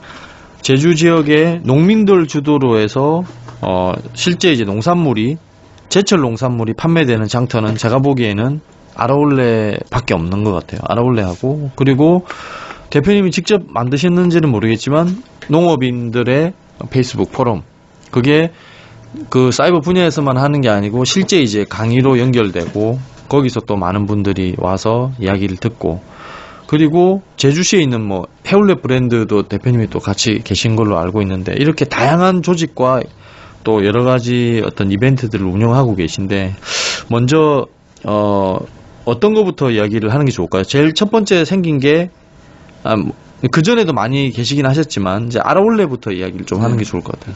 제주 지역의 농민들 주도로 해서 실제 이제 농산물이 제철 농산물이 판매되는 장터는 제가 보기에는 알아올래밖에 없는 것 같아요. 알아올래하고 그리고 대표님이 직접 만드셨는지는 모르겠지만 농업인들의 페이스북 포럼 그게 그 사이버 분야에서만 하는 게 아니고 실제 이제 강의로 연결되고 거기서 또 많은 분들이 와서 이야기를 듣고 그리고 제주시에 있는 뭐 해올렛 브랜드도 대표님이 또 같이 계신 걸로 알고 있는데 이렇게 다양한 조직과 또 여러 가지 어떤 이벤트들을 운영하고 계신데 먼저 어떤 것부터 이야기를 하는 게 좋을까요? 제일 첫 번째 생긴 게 그 전에도 많이 계시긴 하셨지만 이제 알아올래부터 이야기를 좀 하는 게 좋을 것 같아요.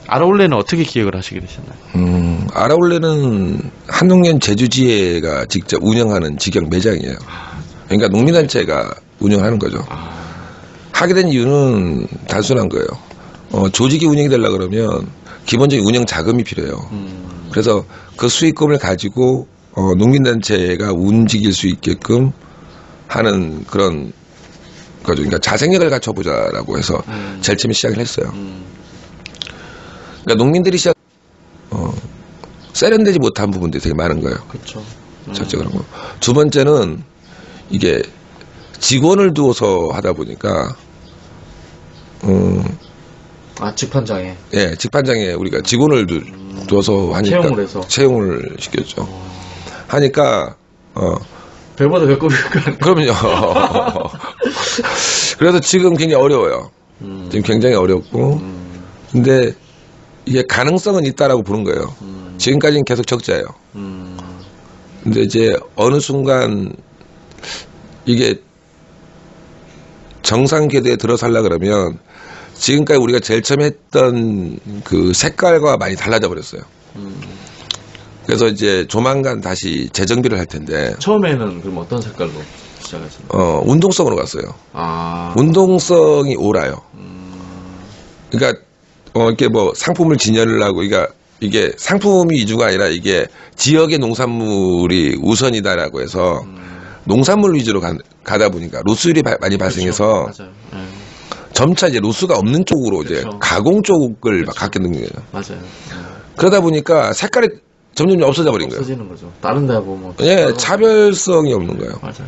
알아올래는 어떻게 기획을 하시게 되셨나요? 알아올래는 한농연 제주지회가 직접 운영하는 직영 매장이에요. 그러니까 농민단체가 운영하는 거죠. 하게 된 이유는 단순한 거예요. 조직이 운영이 되려고 그러면 기본적인 운영 자금이 필요해요. 그래서 그 수익금을 가지고 농민단체가 움직일 수 있게끔 하는 그런 거죠. 그러니까 자생력을 갖춰보자라고 해서 제일 처음에 시작을 했어요. 그러니까 농민들이 세련되지 못한 부분들이 되게 많은 거예요. 그렇죠. 첫째 그런 거. 두 번째는 이게 직원을 두어서 하다 보니까 직판장에 예, 직판장에 우리가 직원을 두어서 하니까 채용을 해서 채용을 시켰죠. 하니까 배보다 배꼽이 그럼요. 그래서 지금 굉장히 어려워요. 지금 굉장히 어렵고 근데 이게 가능성은 있다라고 보는 거예요. 지금까지는 계속 적자예요. 근데 이제 어느 순간 이게 정상 궤도에 들어서려 그러면 지금까지 우리가 제일 처음 했던 그 색깔과 많이 달라져 버렸어요. 그래서 이제 조만간 다시 재정비를 할 텐데. 처음에는 그럼 어떤 색깔로 시작하셨나요? 운동성으로 갔어요. 운동성이 옳아요. 그러니까 이렇게 뭐 상품을 진열을 하고, 그러니까 이게 상품이 위주가 아니라 이게 지역의 농산물이 우선이다라고 해서 농산물 위주로 가다 보니까 로스율이 많이 발생해서 그렇죠. 맞아요. 점차 이제 로스가 없는 쪽으로 이제 그렇죠. 가공 쪽을 막 갖게 된 거예요. 맞아요. 그러다 보니까 색깔이 점점 없어져 버린 거예요. 없어지는 거죠. 다른 데하고 뭐. 예, 차별성이 없는 거예요. 맞아요.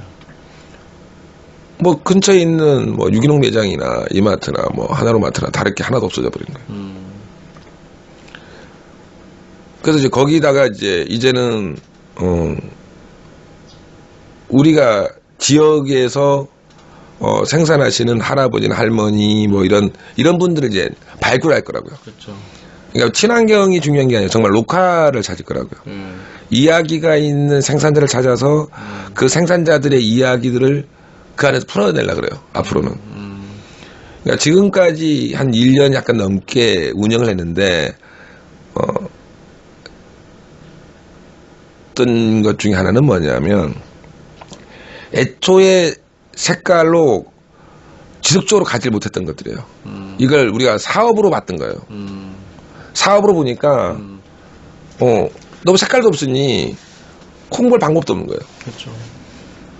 뭐 근처에 있는 뭐 유기농 매장이나 이마트나 뭐 하나로마트나 다르게 하나도 없어져 버린 거예요. 그래서 이제 거기다가 이제는 우리가 지역에서 생산하시는 할아버지나 할머니 뭐 이런 분들을 이제 발굴할 거라고요. 그렇죠. 그러니까 친환경이 중요한 게 아니라 정말 로컬을 찾을 거라고요. 이야기가 있는 생산자를 찾아서 그 생산자들의 이야기들을 그 안에서 풀어내려고 그래요. 앞으로는. 그러니까 지금까지 한 1년 약간 넘게 운영을 했는데 어떤 것 중에 하나는 뭐냐면 애초에 색깔로 지속적으로 가지 못했던 것들이에요. 이걸 우리가 사업으로 봤던 거예요. 사업으로 보니까 너무 색깔도 없으니 홍보할 방법도 없는 거예요. 그렇죠.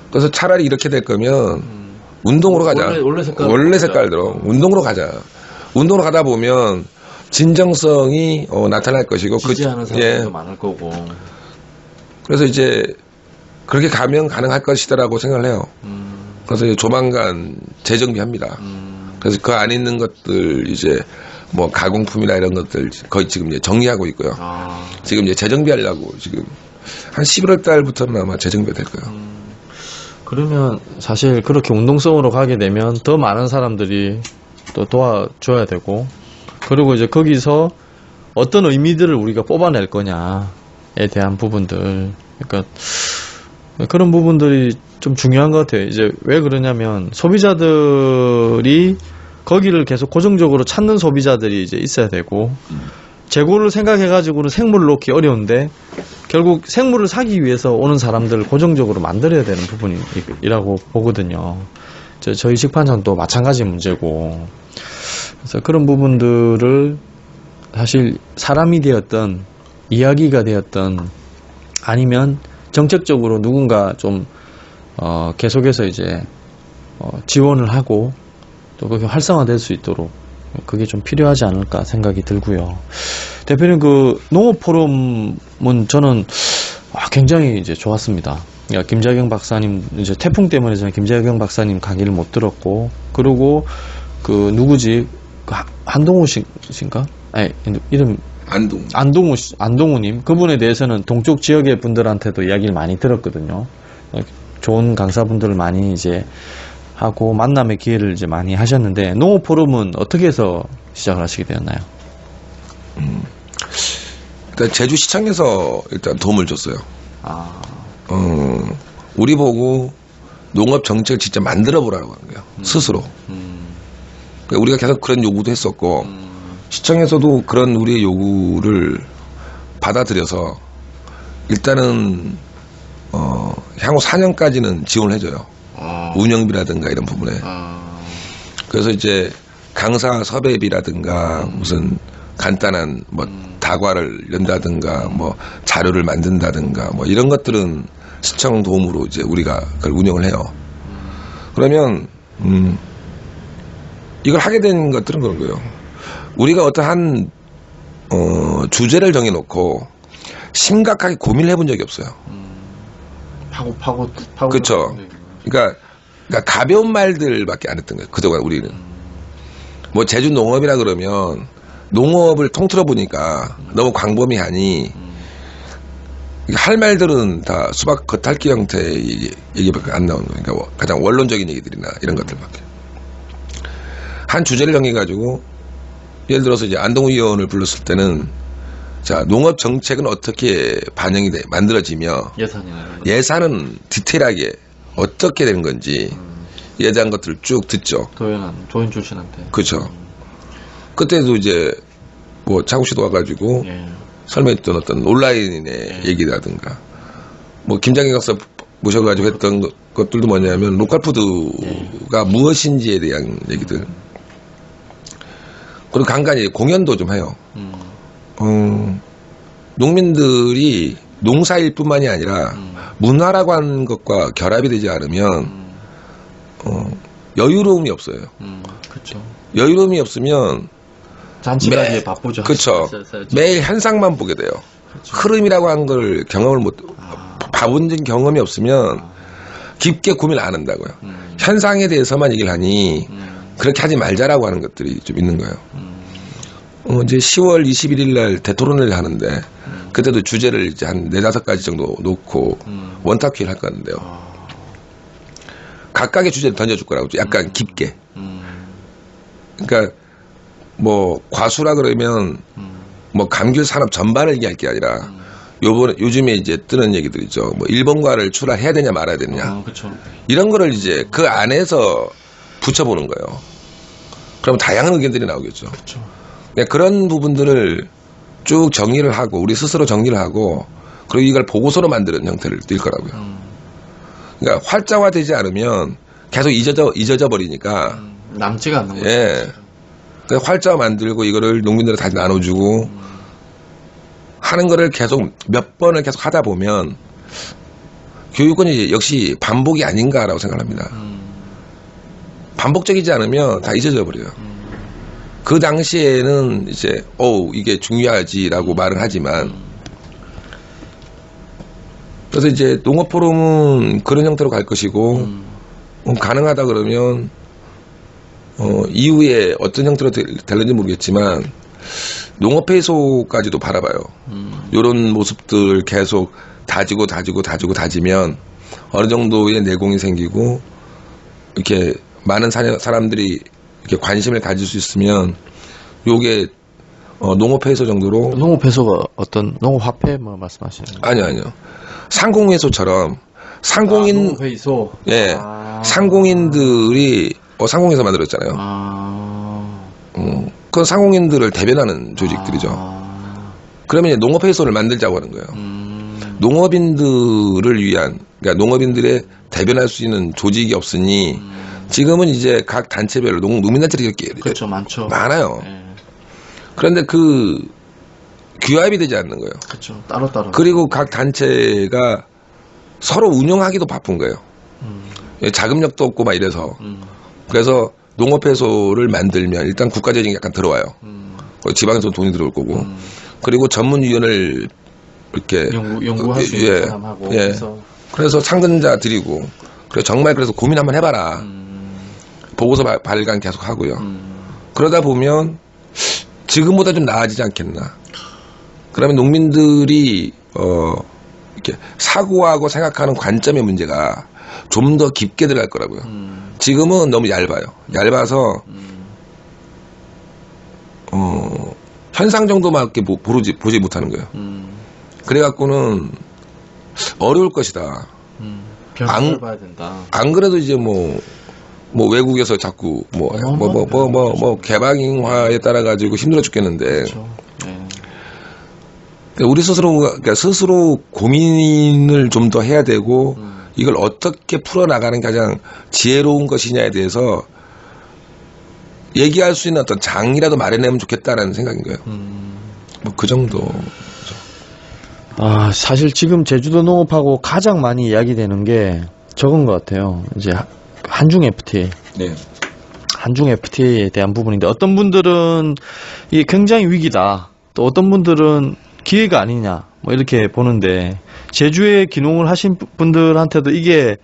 그래서 차라리 이렇게 될 거면 운동으로 가자. 원래 색깔대로 운동으로 가자. 운동으로 가다 보면 진정성이 나타날 것이고 지지하는 사람도 많을 거고. 그래서 이제 그렇게 가면 가능할 것이다라고 생각을 해요. 그래서 이제 조만간 재정비합니다. 그래서 그 안에 있는 것들 이제 뭐 가공품이나 이런 것들 거의 지금 이제 정리하고 있고요. 지금 이제 재정비하려고 지금 한 11월 달부터는 아마 재정비가 될 거예요. 그러면 사실 그렇게 운동성으로 가게 되면 더 많은 사람들이 또 도와줘야 되고, 그리고 이제 거기서 어떤 의미들을 우리가 뽑아낼 거냐에 대한 부분들, 그러니까 그런 부분들이 좀 중요한 것 같아요. 이제 왜 그러냐면 소비자들이 거기를 계속 고정적으로 찾는 소비자들이 이제 있어야 되고, 재고를 생각해가지고는 생물을 놓기 어려운데 결국 생물을 사기 위해서 오는 사람들을 고정적으로 만들어야 되는 부분이라고 보거든요. 저희 식판장도 마찬가지 문제고, 그래서 그런 부분들을 사실 사람이 되었던 이야기가 되었던 아니면 정책적으로 누군가 좀 계속해서 이제 지원을 하고 또 그게 활성화될 수 있도록 그게 좀 필요하지 않을까 생각이 들고요. 대표님, 그 농업 포럼은 저는 굉장히 이제 좋았습니다. 그러니까 김자경 박사님, 이제 태풍 때문에 저는 김자경 박사님 강의를 못 들었고, 그리고 그 누구지, 그 한동우 씨인가? 아니, 이름 안동우님, 그분에 대해서는 동쪽 지역의 분들한테도 이야기를 많이 들었거든요. 좋은 강사분들을 많이 이제 하고 만남의 기회를 이제 많이 하셨는데, 농업 포럼은 어떻게 해서 시작을 하시게 되었나요? 일단 제주시청에서 일단 도움을 줬어요. 우리 보고 농업 정책을 진짜 만들어 보라고 하는 거예요. 스스로. 그러니까 우리가 계속 그런 요구도 했었고, 시청에서도 그런 우리의 요구를 받아들여서 일단은 향후 4년까지는 지원을 해줘요. 운영비라든가 이런 부분에. 그래서 이제 강사 섭외비라든가 무슨 간단한 뭐 다과를 연다든가 뭐 자료를 만든다든가 뭐 이런 것들은 시청 도움으로 이제 우리가 그걸 운영을 해요. 그러면 이걸 하게 된 것들은 그런 거예요. 우리가 어떠한 주제를 정해놓고 심각하게 고민을 해본 적이 없어요. 파고. 그렇죠. 그러니까 가벼운 말들밖에 안 했던 거예요. 그동안 우리는. 뭐 제주 농업이라 그러면 농업을 통틀어 보니까 너무 광범위하니 할 말들은 다 수박 겉핥기 형태의 얘기밖에 안 나오는 거예요. 그러니까 가장 원론적인 얘기들이나 이런 것들밖에. 한 주제를 정해가지고 예를 들어서 이제 안동우 의원을 불렀을 때는 자, 농업 정책은 어떻게 반영이 만들어지며 예산은 디테일하게 어떻게 되는 건지 예산 것들을 쭉 듣죠. 도연 출신한테. 그렇죠. 그때도 이제 뭐 차국 씨도 와가지고 설명했던 어떤 온라인의 얘기라든가 뭐 김장희 박사 모셔가지고 했던 것들도 뭐냐면 로컬푸드가 무엇인지에 대한 얘기들. 그리고 간간히 공연도 좀 해요. 농민들이 농사일 뿐만이 아니라 문화라고 하는 것과 결합이 되지 않으면 여유로움이 없어요. 그렇죠. 여유로움이 없으면 잔치가기에 바쁘죠. 그렇죠. 매일 현상만 보게 돼요. 그렇죠. 흐름이라고 하는 걸 경험을 봐본 경험이 없으면 깊게 고민을 안 한다고요. 현상에 대해서만 얘기를 하니 그렇게 하지 말자라고 하는 것들이 좀 있는 거예요. 이제 10월 21일 날 대토론을 하는데 그때도 주제를 이제 한 4-5가지 정도 놓고 원탁회의를 할 건데요. 각각의 주제를 던져줄 거라고 약간 깊게. 그러니까 뭐 과수라 그러면 뭐 감귤 산업 전반을 얘기할 게 아니라 요즘에 이제 뜨는 얘기들이죠. 뭐 일본과를 출하해야 되냐 말아야 되느냐. 그쵸. 이런 거를 이제 그 안에서 붙여보는 거예요. 그러면 다양한 의견들이 나오겠죠. 그쵸. 그런 부분들을 쭉 정리를 하고 우리 스스로 정리를 하고 그리고 이걸 보고서로 만드는 형태를 띌 거라고요. 그러니까 활자화되지 않으면 계속 잊어져 버리니까 남지가 않는 거죠. 예. 그러니까 활자화 만들고 이거를 농민들한테 다시 나눠주고 하는 거를 계속 몇 번을 계속 하다 보면 교육은 역시 반복이 아닌가라고 생각합니다. 반복적이지 않으면 다 잊어져 버려요. 그 당시에는 이제 이게 중요하지라고 말을 하지만 그래서 이제 농업 포럼은 그런 형태로 갈 것이고 가능하다 그러면 이후에 어떤 형태로 될는지 모르겠지만 농업회의소까지도 바라봐요. 이런 모습들 계속 다지면 어느 정도의 내공이 생기고 이렇게 많은 사람들이 이렇게 관심을 가질 수 있으면 요게 농업회소 정도로. 농업회소가 어떤 농업화폐 뭐 말씀하시는 거예요? 아니요. 상공회소처럼 농업회소. 예, 상공인들이 상공회소 만들었잖아요. 그건 상공인들을 대변하는 조직들이죠. 그러면 이제 농업회소를 만들자고 하는 거예요. 농업인들을 위한, 그러니까 농업인들의 대변할 수 있는 조직이 없으니 지금은 이제 각 단체별로 농민단체들이 이렇게 그렇죠, 많아요. 네. 그런데 그 규합이 되지 않는 거예요. 그렇죠, 따로. 그리고 각 단체가 서로 운영하기도 바쁜 거예요. 자금력도 없고 막 이래서. 그래서 농업회소를 만들면 일단 국가재정이 약간 들어와요. 지방에서 돈이 들어올 거고. 그리고 전문위원을 이렇게 연구할 수 있는 사람하고. 그래서 상근자 드리고. 그래서 고민 한번 해봐라. 보고서 발간 계속 하고요. 그러다 보면 지금보다 좀 나아지지 않겠나. 그러면 농민들이 이렇게 사고하고 생각하는 관점의 문제가 좀 더 깊게 들어갈 거라고요. 지금은 너무 얇아서 현상 정도만 이렇게 보지 못하는 거예요. 그래갖고는 어려울 것이다. 변화를 봐야 된다. 안 그래도 이제 뭐 외국에서 자꾸 개방화에 따라 가지고 힘들어 죽겠는데. 그렇죠. 네. 우리 스스로 고민을 좀 더 해야 되고 이걸 어떻게 풀어나가는 가장 지혜로운 것이냐에 대해서 얘기할 수 있는 어떤 장이라도 마련하면 좋겠다라는 생각인 거예요. 뭐 그 정도. 사실 지금 제주도 농업하고 가장 많이 이야기되는 게 저건 것 같아요. 이제 한중 FTA. 네. 한중 FTA에 대한 부분인데 어떤 분들은 이게 굉장히 위기다. 또 어떤 분들은 기회가 아니냐. 뭐 이렇게 보는데 제주에 귀농을 하신 분들한테도 이게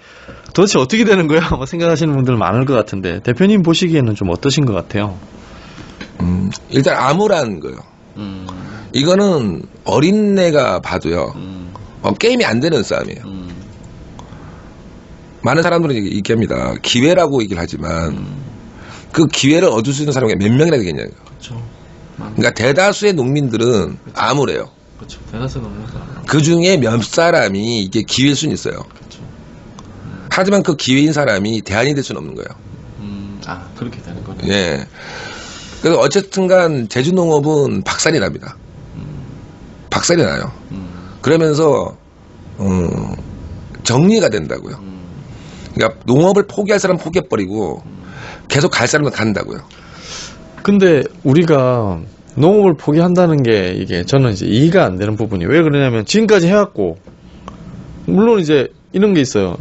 도대체 어떻게 되는 거야? 뭐 생각하시는 분들 많을 것 같은데 대표님 보시기에는 좀 어떠신 것 같아요? 일단 암울한 거예요. 이거는 어린애가 봐도요. 게임이 안 되는 싸움이에요. 많은 사람들은 얘기합니다. 기회라고 얘기를 하지만 그 기회를 얻을 수 있는 사람이 몇 명이나 되겠냐고요. 그렇죠. 그러니까 대다수의 농민들은 암울해요. 그렇죠. 대다수 농민들. 그 중에 몇 사람이 이게 기회일 수는 있어요. 그렇죠. 하지만 그 기회인 사람이 대안이 될 수는 없는 거예요. 그렇게 되는 거네요. 예. 그래서 어쨌든간 제주 농업은 박살이 납니다. 박살이 나요. 그러면서 정리가 된다고요. 그러니까 농업을 포기할 사람은 포기해버리고 계속 갈 사람은 간다고요. 근데 우리가 농업을 포기한다는 게 이게 저는 이제 이해가 안 되는 부분이 왜 그러냐면 지금까지 해왔고 물론 이제 이런 게 있어요.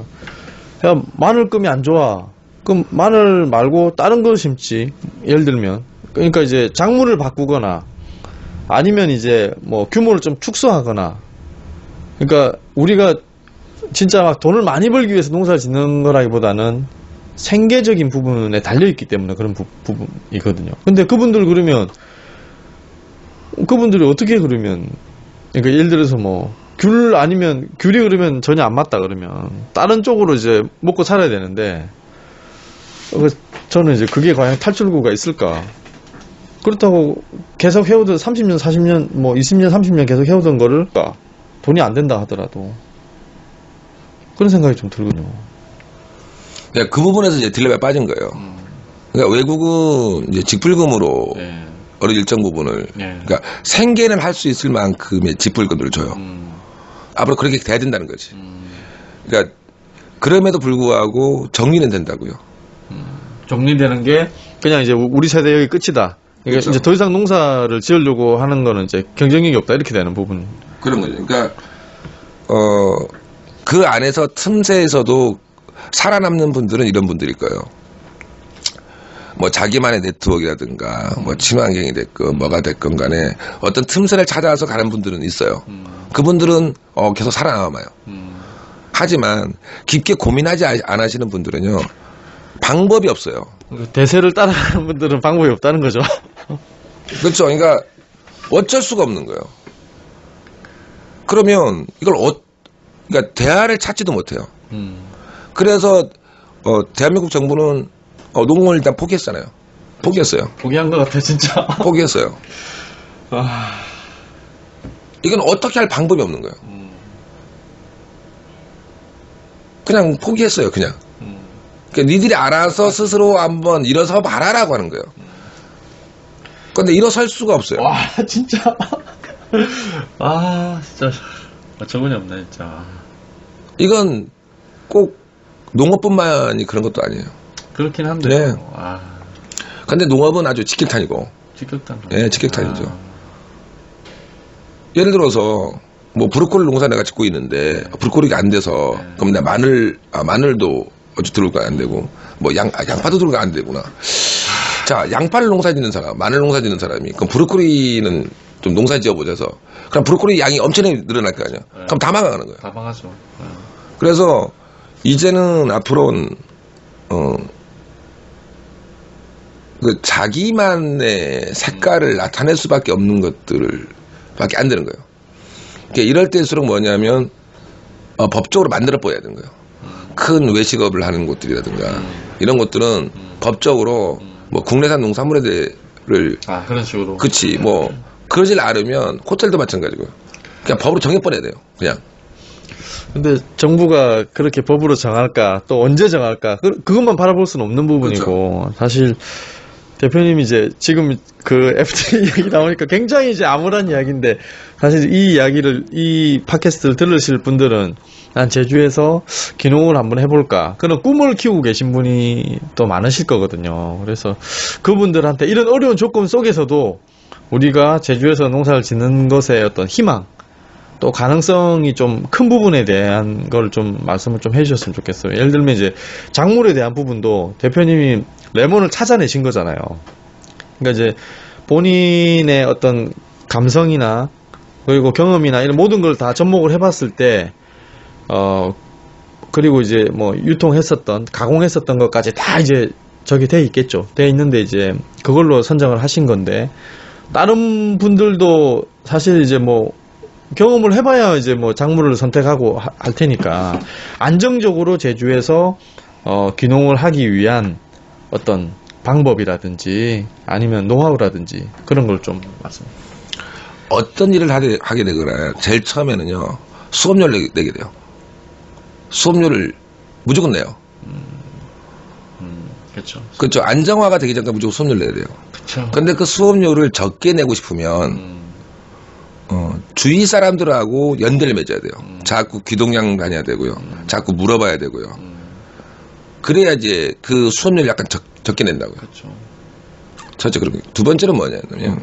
야, 마늘금이 안 좋아. 그럼 마늘 말고 다른 거 심지. 예를 들면 그러니까 이제 작물을 바꾸거나 아니면 이제 뭐 규모를 좀 축소하거나 그러니까 우리가 진짜 막 돈을 많이 벌기 위해서 농사를 짓는 거라기보다는 생계적인 부분에 달려있기 때문에 그런 부분이거든요. 근데 그분들이 어떻게 그러면 그러니까 예를 들어서 뭐 귤이 그러면 전혀 안 맞다 그러면 다른 쪽으로 이제 먹고 살아야 되는데 저는 이제 그게 과연 탈출구가 있을까? 그렇다고 계속 해오던 30년, 40년, 뭐 20년, 30년 계속 해오던 거를 돈이 안 된다 하더라도 그런 생각이 좀 들거든요. 네, 그 부분에서 이제 딜레마에 빠진 거예요. 그러니까 외국은 이제 직불금으로 어느 일정 부분을 그러니까 생계는 할 수 있을 만큼의 직불금을 줘요. 앞으로 그렇게 돼야 된다는 거지. 그러니까 그럼에도 불구하고 정리는 된다고요. 정리되는 게 그냥 이제 우리 세대 여기 끝이다. 그러니까 그렇죠. 이제 더 이상 농사를 지으려고 하는 거는 이제 경쟁력이 없다 이렇게 되는 부분. 그런 거죠. 그러니까 그 안에서 틈새에서도 살아남는 분들은 이런 분들일 거예요. 뭐 자기만의 네트워크라든가 뭐 친환경이 됐건 뭐가 됐건 간에 어떤 틈새를 찾아서 가는 분들은 있어요. 그분들은 계속 살아남아요. 하지만 깊게 고민하지 안 하시는 분들은요 방법이 없어요. 대세를 따라가는 분들은 방법이 없다는 거죠. 그렇죠. 그러니까 어쩔 수가 없는 거예요. 그러면 이걸 그러니까 대안을 찾지도 못해요. 그래서 대한민국 정부는 농업을 일단 포기했잖아요. 포기했어요. 포기한 것 같아 진짜. 포기했어요. 아, 이건 어떻게 할 방법이 없는 거예요. 그냥 포기했어요. 그냥. 그러니까 니들이 알아서 스스로 한번 일어서 말하라고 하는 거예요. 근데 일어설 수가 없어요. 와 진짜. 아 진짜 어처구니 없네 진짜. 이건 꼭 농업뿐만이 그런 것도 아니에요. 그렇긴 한데. 네. 아, 근데 농업은 아주 직격탄이고. 직격탄. 예, 직격탄이죠. 예를 들어서 뭐 브로콜리 농사 내가 짓고 있는데 브로콜리가 안 돼서 그럼 나 마늘도 어찌 들어올까 안 되고 뭐 양파도 들어올까 안 되구나. 자, 양파를 농사 짓는 사람, 마늘 농사 짓는 사람이 그럼 브로콜리는 좀 농사 지어보자서 그럼 브로콜리 양이 엄청나게 늘어날 거 아니야. 그럼 다 망하는 거예요. 다 망하죠. 그래서 이제는 앞으로는 그 자기만의 색깔을 나타낼 수밖에 없는 것들밖에 안 되는 거예요. 그러니까 이럴 때일수록 뭐냐면 법적으로 만들어 보여야 되는 거예요. 큰 외식업을 하는 곳들이라든가 이런 것들은 법적으로 뭐 국내산 농산물에 대해를 그런 식으로. 그치 뭐 그러질 않으면 호텔도 마찬가지고요. 그냥 법으로 정해버려야 돼요. 그냥. 근데 정부가 그렇게 법으로 정할까 또 언제 정할까 그것만 바라볼 수는 없는 부분이고 그렇죠. 사실 대표님이 이제 지금 그 FTA 이야기 나오니까 굉장히 이제 암울한 이야기인데 사실 이 이야기를 이 팟캐스트를 들으실 분들은 난 제주에서 귀농을 한번 해볼까 그런 꿈을 키우고 계신 분이 또 많으실 거거든요. 그래서 그분들한테 이런 어려운 조건 속에서도 우리가 제주에서 농사를 짓는 것의 어떤 희망 또 가능성이 좀 큰 부분에 대한 걸 좀 말씀을 좀 해주셨으면 좋겠어요. 예를 들면 이제 작물에 대한 부분도 대표님이 레몬을 찾아내신 거잖아요. 그러니까 이제 본인의 어떤 감성이나 그리고 경험이나 이런 모든 걸 다 접목을 해봤을 때 그리고 이제 뭐 유통했었던 가공했었던 것까지 다 이제 저기 돼 있겠죠. 돼 있는데 이제 그걸로 선정을 하신 건데 다른 분들도 사실 이제 뭐 경험을 해봐야 이제 뭐 작물을 선택하고 할 테니까 안정적으로 제주에서 귀농을 하기 위한 어떤 방법이라든지 아니면 노하우라든지 그런 걸 좀 말씀. 어떤 일을 하게 되거나 제일 처음에는요 수업료를 내게 돼요. 수업료를 무조건 내요. 그렇죠. 그렇죠. 안정화가 되기 전까지 무조건 수업료를 내야 돼요. 그렇죠. 근데 그 수업료를 적게 내고 싶으면 주위 사람들하고 연대를 맺어야 돼요. 자꾸 귀동냥 다녀야 되고요. 자꾸 물어봐야 되고요. 그래야지 그 수업료를 약간 적게 낸다고요. 그렇죠. 첫째 그리고 두 번째는 뭐냐면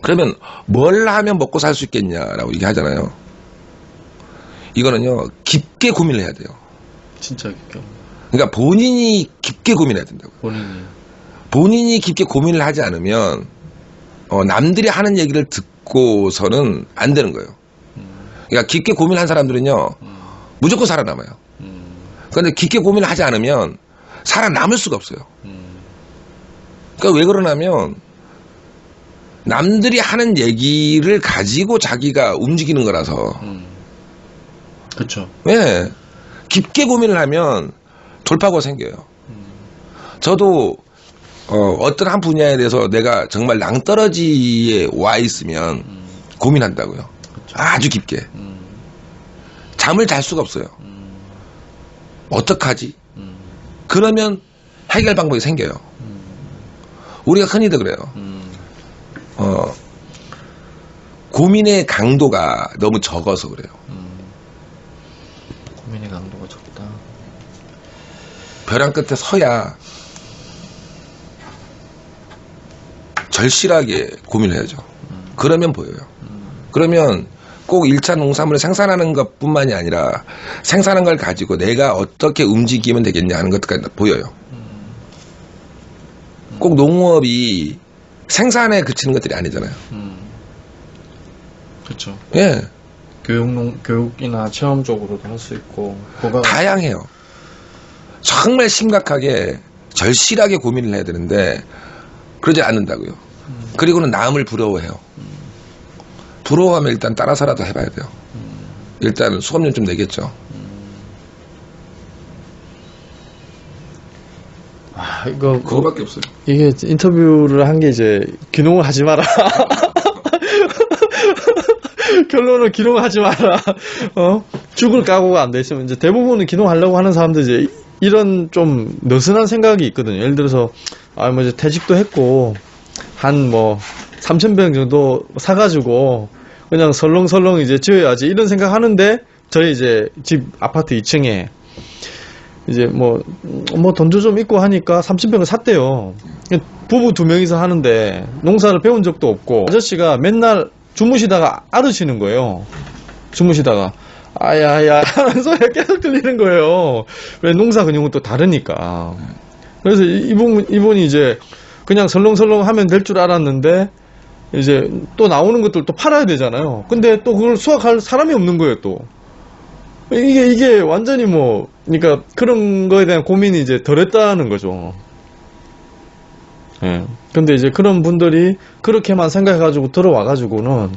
그러면 뭘 하면 먹고 살 수 있겠냐라고 얘기하잖아요. 이거는요 깊게 고민을 해야 돼요. 진짜 깊게. 그러니까 본인이 깊게 고민해야 된다고. 본인이 깊게 고민을 하지 않으면 남들이 하는 얘기를 듣고서는 안 되는 거예요. 그러니까 깊게 고민한 사람들은요 무조건 살아남아요. 그런데 깊게 고민을 하지 않으면 살아남을 수가 없어요. 그러니까 왜 그러냐면 남들이 하는 얘기를 가지고 자기가 움직이는 거라서. 그렇죠. 예. 깊게 고민을 하면 돌파구가 생겨요. 저도 어떤 한 분야에 대해서 내가 정말 낭떠러지에 와 있으면 고민한다고요. 그쵸. 아주 깊게. 잠을 잘 수가 없어요. 어떡하지? 그러면 해결 방법이 생겨요. 우리가 흔히들 그래요. 고민의 강도가 너무 적어서 그래요. 고민의 강도가 적다. 벼랑 끝에 서야 절실하게 고민을 해야죠. 그러면 보여요. 그러면 꼭 1차 농산물을 생산하는 것뿐만이 아니라 생산한 걸 가지고 내가 어떻게 움직이면 되겠냐 하는 것까지 보여요. 꼭 농업이 생산에 그치는 것들이 아니잖아요. 그렇죠. 예. 교육이나 체험 쪽으로도 할 수 있고 다양해요. 정말 심각하게 절실하게 고민을 해야 되는데 그러지 않는다고요. 그리고는 남을 부러워해요. 부러워하면 일단 따라서라도 해봐야 돼요. 일단 수업료 좀 내겠죠. 이거 그거밖에 없어요. 이게 인터뷰를 한 게 이제 귀농을 하지 마라. 결론은 귀농하지 마라. 죽을 각오가 안 돼 있으면 이제 대부분은 귀농하려고 하는 사람들 이제 이런 좀 느슨한 생각이 있거든요. 예를 들어서 뭐 이제 퇴직도 했고 한 뭐 3,000평 정도 사가지고 그냥 설렁설렁 이제 지어야지 이런 생각 하는데 저희 이제 집 아파트 2층에 이제 뭐 돈도 좀 있고 하니까 3,000평을 샀대요. 부부 2명이서 하는데 농사를 배운 적도 없고 아저씨가 맨날 주무시다가 알으시는 거예요. 주무시다가 아야야 하는 소리가 계속 들리는 거예요. 왜 농사 근육은 또 다르니까. 그래서 이분이 이제 그냥 설렁설렁 하면 될 줄 알았는데 이제 또 나오는 것들 또 팔아야 되잖아요. 근데 또 그걸 수확할 사람이 없는 거예요, 또. 이게 완전히 뭐, 그러니까 그런 거에 대한 고민이 이제 덜 했다는 거죠. 예. 근데 이제 그런 분들이 그렇게만 생각해가지고 들어와가지고는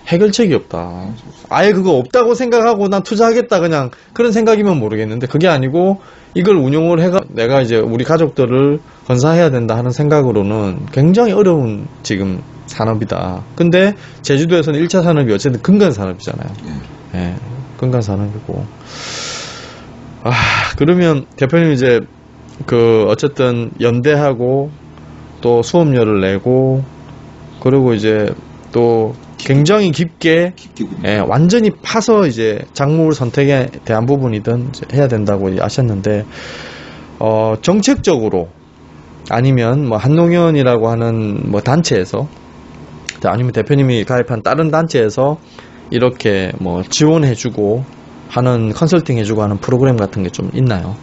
해결책이 없다. 아예 그거 없다고 생각하고 난 투자하겠다 그냥 그런 생각이면 모르겠는데 그게 아니고 이걸 운용을 해가 내가 이제 우리 가족들을 건사해야 된다 하는 생각으로는 굉장히 어려운 지금 산업이다. 근데 제주도에서는 1차 산업이 어쨌든 근간 산업이잖아요. 예. 근간 산업이고. 그러면 대표님 이제 어쨌든 연대하고 또 수업료를 내고 그리고 이제 또 굉장히 깊게 완전히 파서 이제 작물 선택에 대한 부분이든 이제 해야 된다고 아셨는데 정책적으로 아니면 뭐 한농연이라고 하는 뭐 단체에서 아니면 대표님이 가입한 다른 단체에서 이렇게 뭐 지원해주고 하는 컨설팅 해주고 하는 프로그램 같은 게 좀 있나요?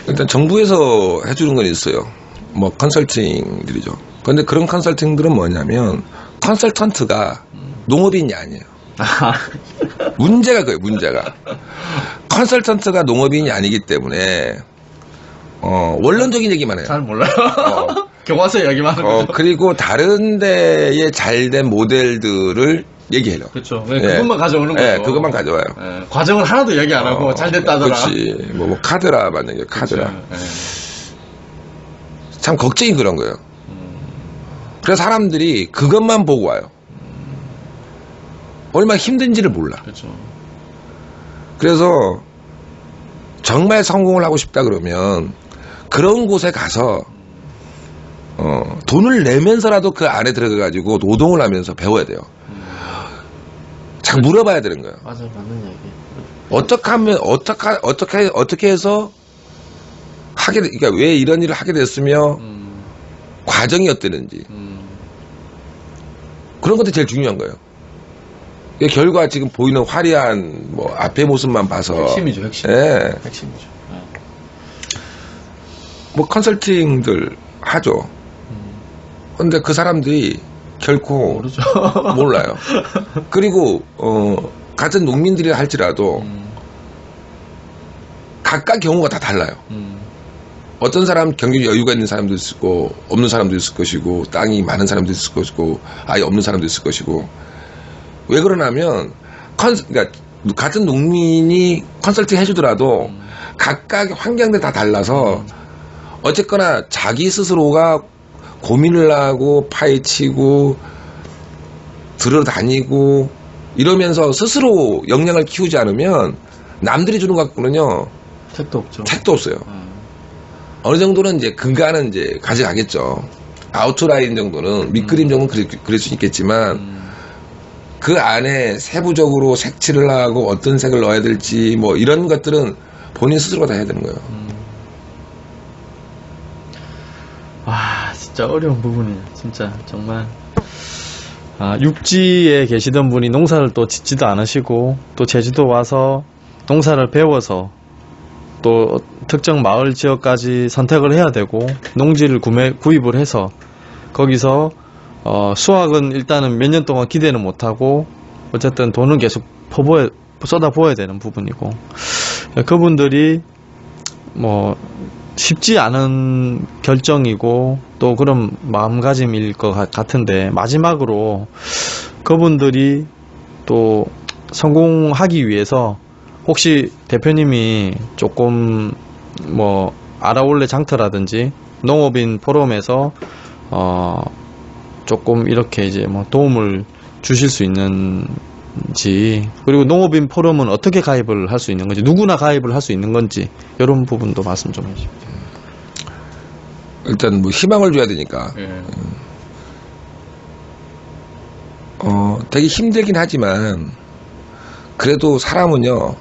일단 정부에서 해주는 건 있어요. 뭐 컨설팅들이죠. 그런데 그런 컨설팅들은 뭐냐면 컨설턴트가 농업인이 아니에요. 문제가 그거예요. 문제가 컨설턴트가 농업인이 아니기 때문에 원론적인 얘기만 해요. 잘 몰라요. 교과서 이야기만 하는 거죠. 그리고 다른 데의 잘된 모델들을 얘기해요. 그렇죠. 그것만 가져오는 거죠. 네, 그것만 가져와요. 과정을 하나도 얘기 안 하고 잘 됐다더라. 그렇지. 뭐 카드라 맞는 게 카드라. 참 걱정이 그런 거예요. 그래서 사람들이 그것만 보고 와요. 얼마나 힘든지를 몰라. 그렇죠. 그래서 정말 성공을 하고 싶다 그러면 그런 곳에 가서 돈을 내면서라도 그 안에 들어가가지고 노동을 하면서 배워야 돼요. 잘 물어봐야 되는 거예요. 맞아요, 맞는 얘기. 어떻게 하면 어떻게 해서 그러니까 왜 이런 일을 하게 됐으며 과정이 어땠는지 그런 것도 제일 중요한 거예요. 결과 지금 보이는 화려한 뭐 앞의 모습만 봐서 핵심이죠, 핵심. 예. 핵심이죠. 뭐 컨설팅들 하죠. 근데 그 사람들이 결코 모르죠. 몰라요. 그리고 같은 농민들이 할지라도 각각 경우가 다 달라요. 어떤 사람 경제적 여유가 있는 사람도 있을 거고 없는 사람도 있을 것이고 땅이 많은 사람도 있을 것이고 아예 없는 사람도 있을 것이고 왜 그러냐면 그러니까 같은 농민이 컨설팅 해주더라도 각각의 환경들이 다 달라서 어쨌거나 자기 스스로가 고민을 하고 파헤치고 들어다니고 이러면서 스스로 역량을 키우지 않으면 남들이 주는 것 같고는요 택도 없죠. 택도 없어요. 어느 정도는 이제 근간은 이제 가져가겠죠. 아웃라인 정도는 밑그림 정도는 그릴 수 있겠지만 그 안에 세부적으로 색칠을 하고 어떤 색을 넣어야 될지 뭐 이런 것들은 본인 스스로가 다 해야 되는 거예요. 와, 진짜 어려운 부분이에요. 진짜 정말. 육지에 계시던 분이 농사를 또 짓지도 않으시고 또 제주도 와서 농사를 배워서 또 특정 마을 지역까지 선택을 해야 되고 농지를 구입을 해서 거기서 수확은 일단은 몇 년 동안 기대는 못하고 어쨌든 돈은 계속 쏟아부어야 되는 부분이고 그분들이 뭐 쉽지 않은 결정이고 또 그런 마음가짐일 것 같은데 마지막으로 그분들이 또 성공하기 위해서 혹시 대표님이 조금 뭐 아라올레 장터라든지 농업인 포럼에서 조금 이렇게 이제 뭐 도움을 주실 수 있는지, 그리고 농업인 포럼은 어떻게 가입을 할 수 있는 건지, 누구나 가입을 할 수 있는 건지, 이런 부분도 말씀 좀 해주십시오. 일단 뭐 희망을 줘야 되니까. 되게 힘들긴 하지만 그래도 사람은요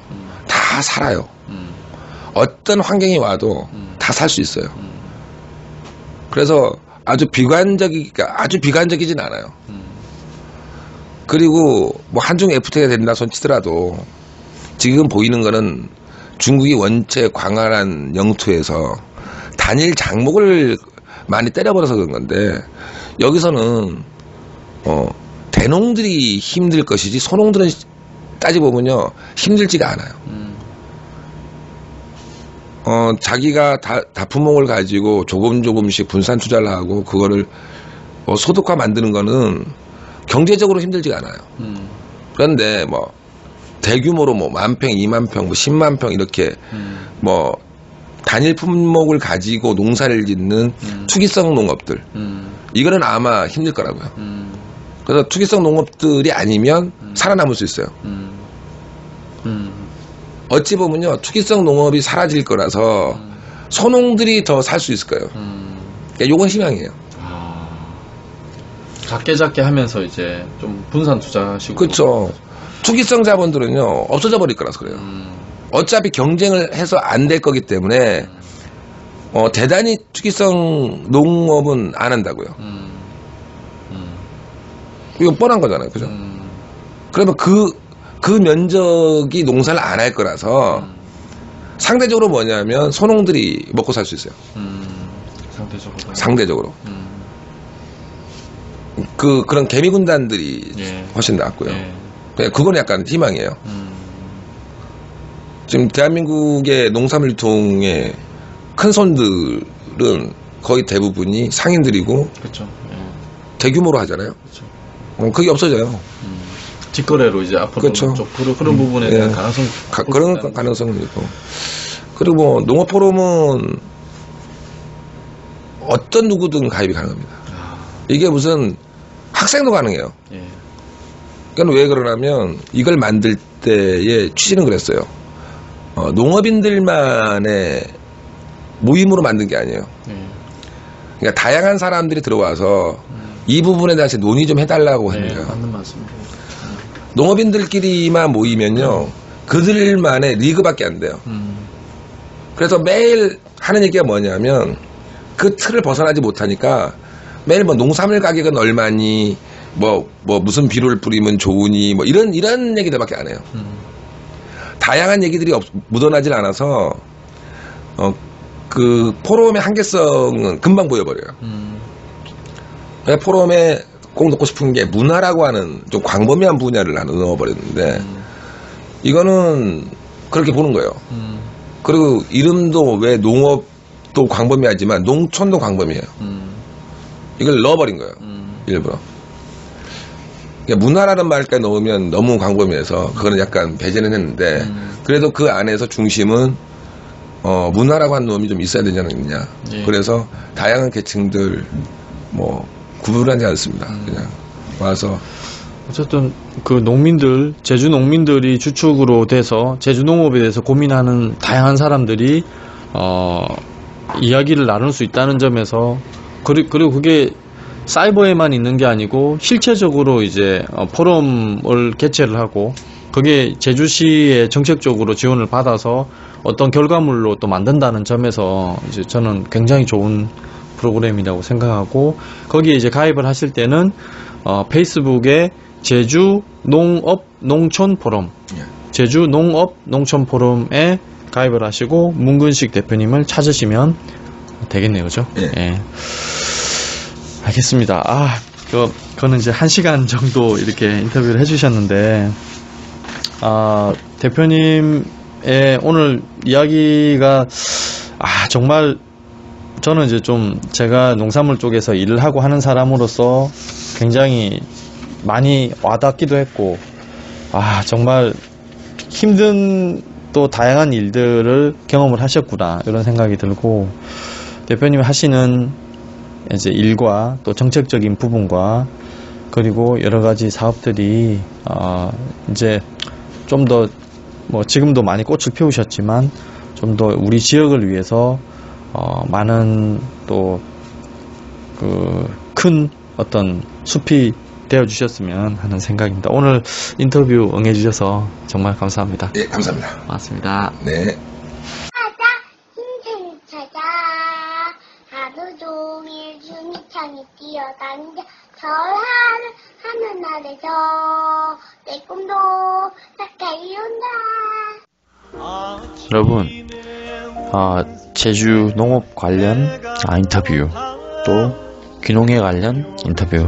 다 살아요. 어떤 환경이 와도 다 살 수 있어요. 그래서 아주 비관적이진 않아요. 그리고 뭐 한중 FTA가 된다 손치더라도 지금 보이는 거는 중국이 원체 광활한 영토에서 단일 장목을 많이 때려버려서 그런 건데, 여기서는 대농들이 힘들 것이지 소농들은 따지보면요 힘들지가 않아요. 자기가 다품목을 가지고 조금씩 분산 투자를 하고 그거를 소득화 만드는 거는 경제적으로 힘들지가 않아요. 그런데 뭐 대규모로 뭐 10,000평, 20,000평, 뭐 100,000평 이렇게 뭐 단일 품목을 가지고 농사를 짓는 투기성 농업들, 이거는 아마 힘들 거라고요. 그래서 투기성 농업들이 아니면 살아남을 수 있어요. 어찌 보면요 투기성 농업이 사라질 거라서 소농들이 더 살 수 있을 거예요. 그러니까 요건 희망이에요. 작게 하면서 이제 좀 분산 투자하시고. 그렇죠. 투기성 자본들은요 없어져 버릴 거라서 그래요. 어차피 경쟁을 해서 안 될 거기 때문에 대단히 투기성 농업은 안 한다고요. 이거 뻔한 거잖아요, 그죠? 그러면 그 면적이 농사를 안 할 거라서 상대적으로 뭐냐면 소농들이 먹고 살 수 있어요. 상대적으로. 그런 개미 군단들이 훨씬 낫고요. 그건 약간 희망이에요. 지금 대한민국의 농산물 유통의 큰 손들은 거의 대부분이 상인들이고, 그렇죠. 대규모로 하잖아요. 그렇죠. 그게 없어져요. 직거래로 이제 앞으로 그렇죠. 그런 부분에 대한 가능성, 그런 가능성은 있고. 그리고 뭐 농업 포럼은 어떤 누구든 가입이 가능합니다. 이게 무슨 학생도 가능해요. 그러니까 왜 그러냐면 이걸 만들 때의 취지는 그랬어요. 농업인들만의 모임으로 만든 게 아니에요. 그러니까 다양한 사람들이 들어와서 이 부분에 대해서 논의 좀 해달라고 합니다. 맞는 말씀입니다. 농업인들끼리만 모이면요 그들만의 리그밖에 안 돼요. 그래서 매일 하는 얘기가 뭐냐면 그 틀을 벗어나지 못하니까 매일 뭐 농산물 가격은 얼마니, 뭐 무슨 비료를 뿌리면 좋으니, 뭐 이런 얘기들밖에 안 해요. 다양한 얘기들이 묻어나질 않아서 그 포럼의 한계성은 금방 보여버려요. 포럼에 꼭 넣고 싶은 게 문화라고 하는 좀 광범위한 분야를 넣어버렸는데 이거는 그렇게 보는 거예요. 그리고 이름도 왜 농업도 광범위하지만 농촌도 광범위해요. 이걸 넣어버린 거예요. 일부러. 그러니까 문화라는 말까지 넣으면 너무 광범위해서 그거는 약간 배제는 했는데 그래도 그 안에서 중심은 문화라고 하는 놈이 좀 있어야 되지 않느냐. 그래서 다양한 계층들 뭐 구분하지 않습니다. 그냥 와서 어쨌든 그 농민들, 제주 농민들이 주축으로 돼서 제주 농업에 대해서 고민하는 다양한 사람들이 이야기를 나눌 수 있다는 점에서, 그리고 그게 사이버에만 있는 게 아니고 실체적으로 이제 포럼을 개최를 하고 그게 제주시의 정책적으로 지원을 받아서 어떤 결과물로 또 만든다는 점에서 이제 저는 굉장히 좋은 프로그램이라고 생각하고, 거기에 이제 가입을 하실 때는 페이스북에 제주 농업 농촌 포럼, 제주 농업 농촌 포럼에 가입을 하시고 문근식 대표님을 찾으시면 되겠네요, 그죠? 예. 알겠습니다. 그거는 이제 1시간 정도 이렇게 인터뷰를 해주셨는데, 대표님의 오늘 이야기가, 정말 저는 이제 좀 제가 농산물 쪽에서 일을 하고 하는 사람으로서 굉장히 많이 와닿기도 했고, 정말 힘든 또 다양한 일들을 경험을 하셨구나 이런 생각이 들고, 대표님이 하시는 이제 일과 또 정책적인 부분과 그리고 여러 가지 사업들이 이제 좀 더 뭐 지금도 많이 꽃을 피우셨지만 좀 더 우리 지역을 위해서 많은 또 그 큰 어떤 숲이 되어 주셨으면 하는 생각입니다. 오늘 인터뷰 응해 주셔서 정말 감사합니다. 예, 감사합니다. 맞습니다. 네. 찾아 인생을 찾아 하루 종일 주니창에 뛰어다니자 하늘 아래서 내 꿈도 가까이 온다. 여러분, 제주 농업 관련 인터뷰, 또 귀농에 관련 인터뷰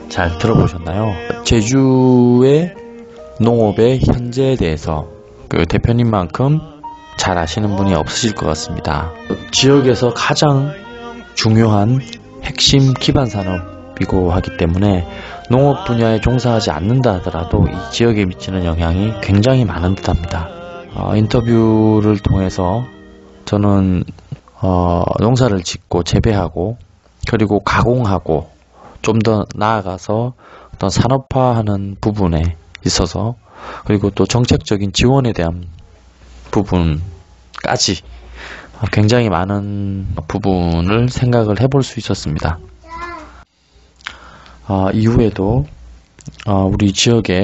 잘 들어보셨나요? 제주의 농업의 현재에 대해서 그 대표님만큼 잘 아시는 분이 없으실 것 같습니다. 지역에서 가장 중요한 핵심 기반 산업이고 하기 때문에 농업 분야에 종사하지 않는다 하더라도 이 지역에 미치는 영향이 굉장히 많은 듯합니다. 인터뷰를 통해서 저는 농사를 짓고 재배하고 그리고 가공하고 좀 더 나아가서 어떤 산업화하는 부분에 있어서, 그리고 또 정책적인 지원에 대한 부분까지 굉장히 많은 부분을 생각을 해볼 수 있었습니다. 이후에도 우리 지역에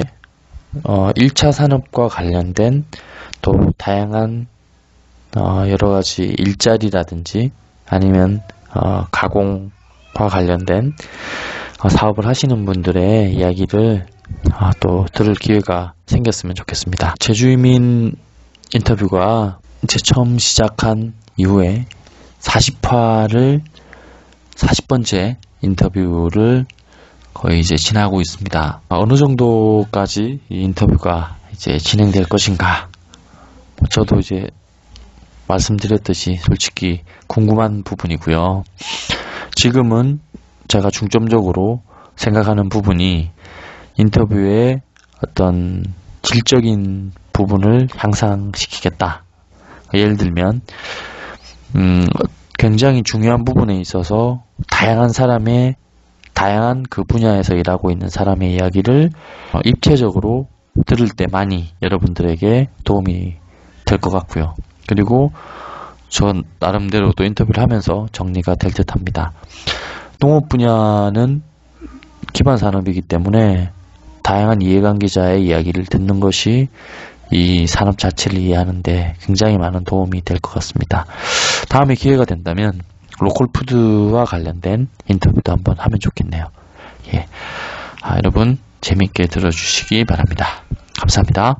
1차 산업과 관련된 또 다양한 여러가지 일자리라든지 아니면 가공과 관련된 사업을 하시는 분들의 이야기를 또 들을 기회가 생겼으면 좋겠습니다. 제주이민 인터뷰가 이제 처음 시작한 이후에 40번째 인터뷰를 거의 이제 지나고 있습니다. 어느 정도까지 이 인터뷰가 이제 진행될 것인가, 저도 이제 말씀드렸듯이 솔직히 궁금한 부분이고요. 지금은 제가 중점적으로 생각하는 부분이 인터뷰의 어떤 질적인 부분을 향상시키겠다. 예를 들면 굉장히 중요한 부분에 있어서 다양한 그 분야에서 일하고 있는 사람의 이야기를 입체적으로 들을 때 많이 여러분들에게 도움이 될 것 같고요. 그리고 저 나름대로 또 인터뷰를 하면서 정리가 될 듯 합니다. 농업 분야는 기반 산업이기 때문에 다양한 이해관계자의 이야기를 듣는 것이 이 산업 자체를 이해하는데 굉장히 많은 도움이 될 것 같습니다. 다음에 기회가 된다면 로컬푸드와 관련된 인터뷰도 한번 하면 좋겠네요. 예. 여러분 재밌게 들어주시기 바랍니다. 감사합니다.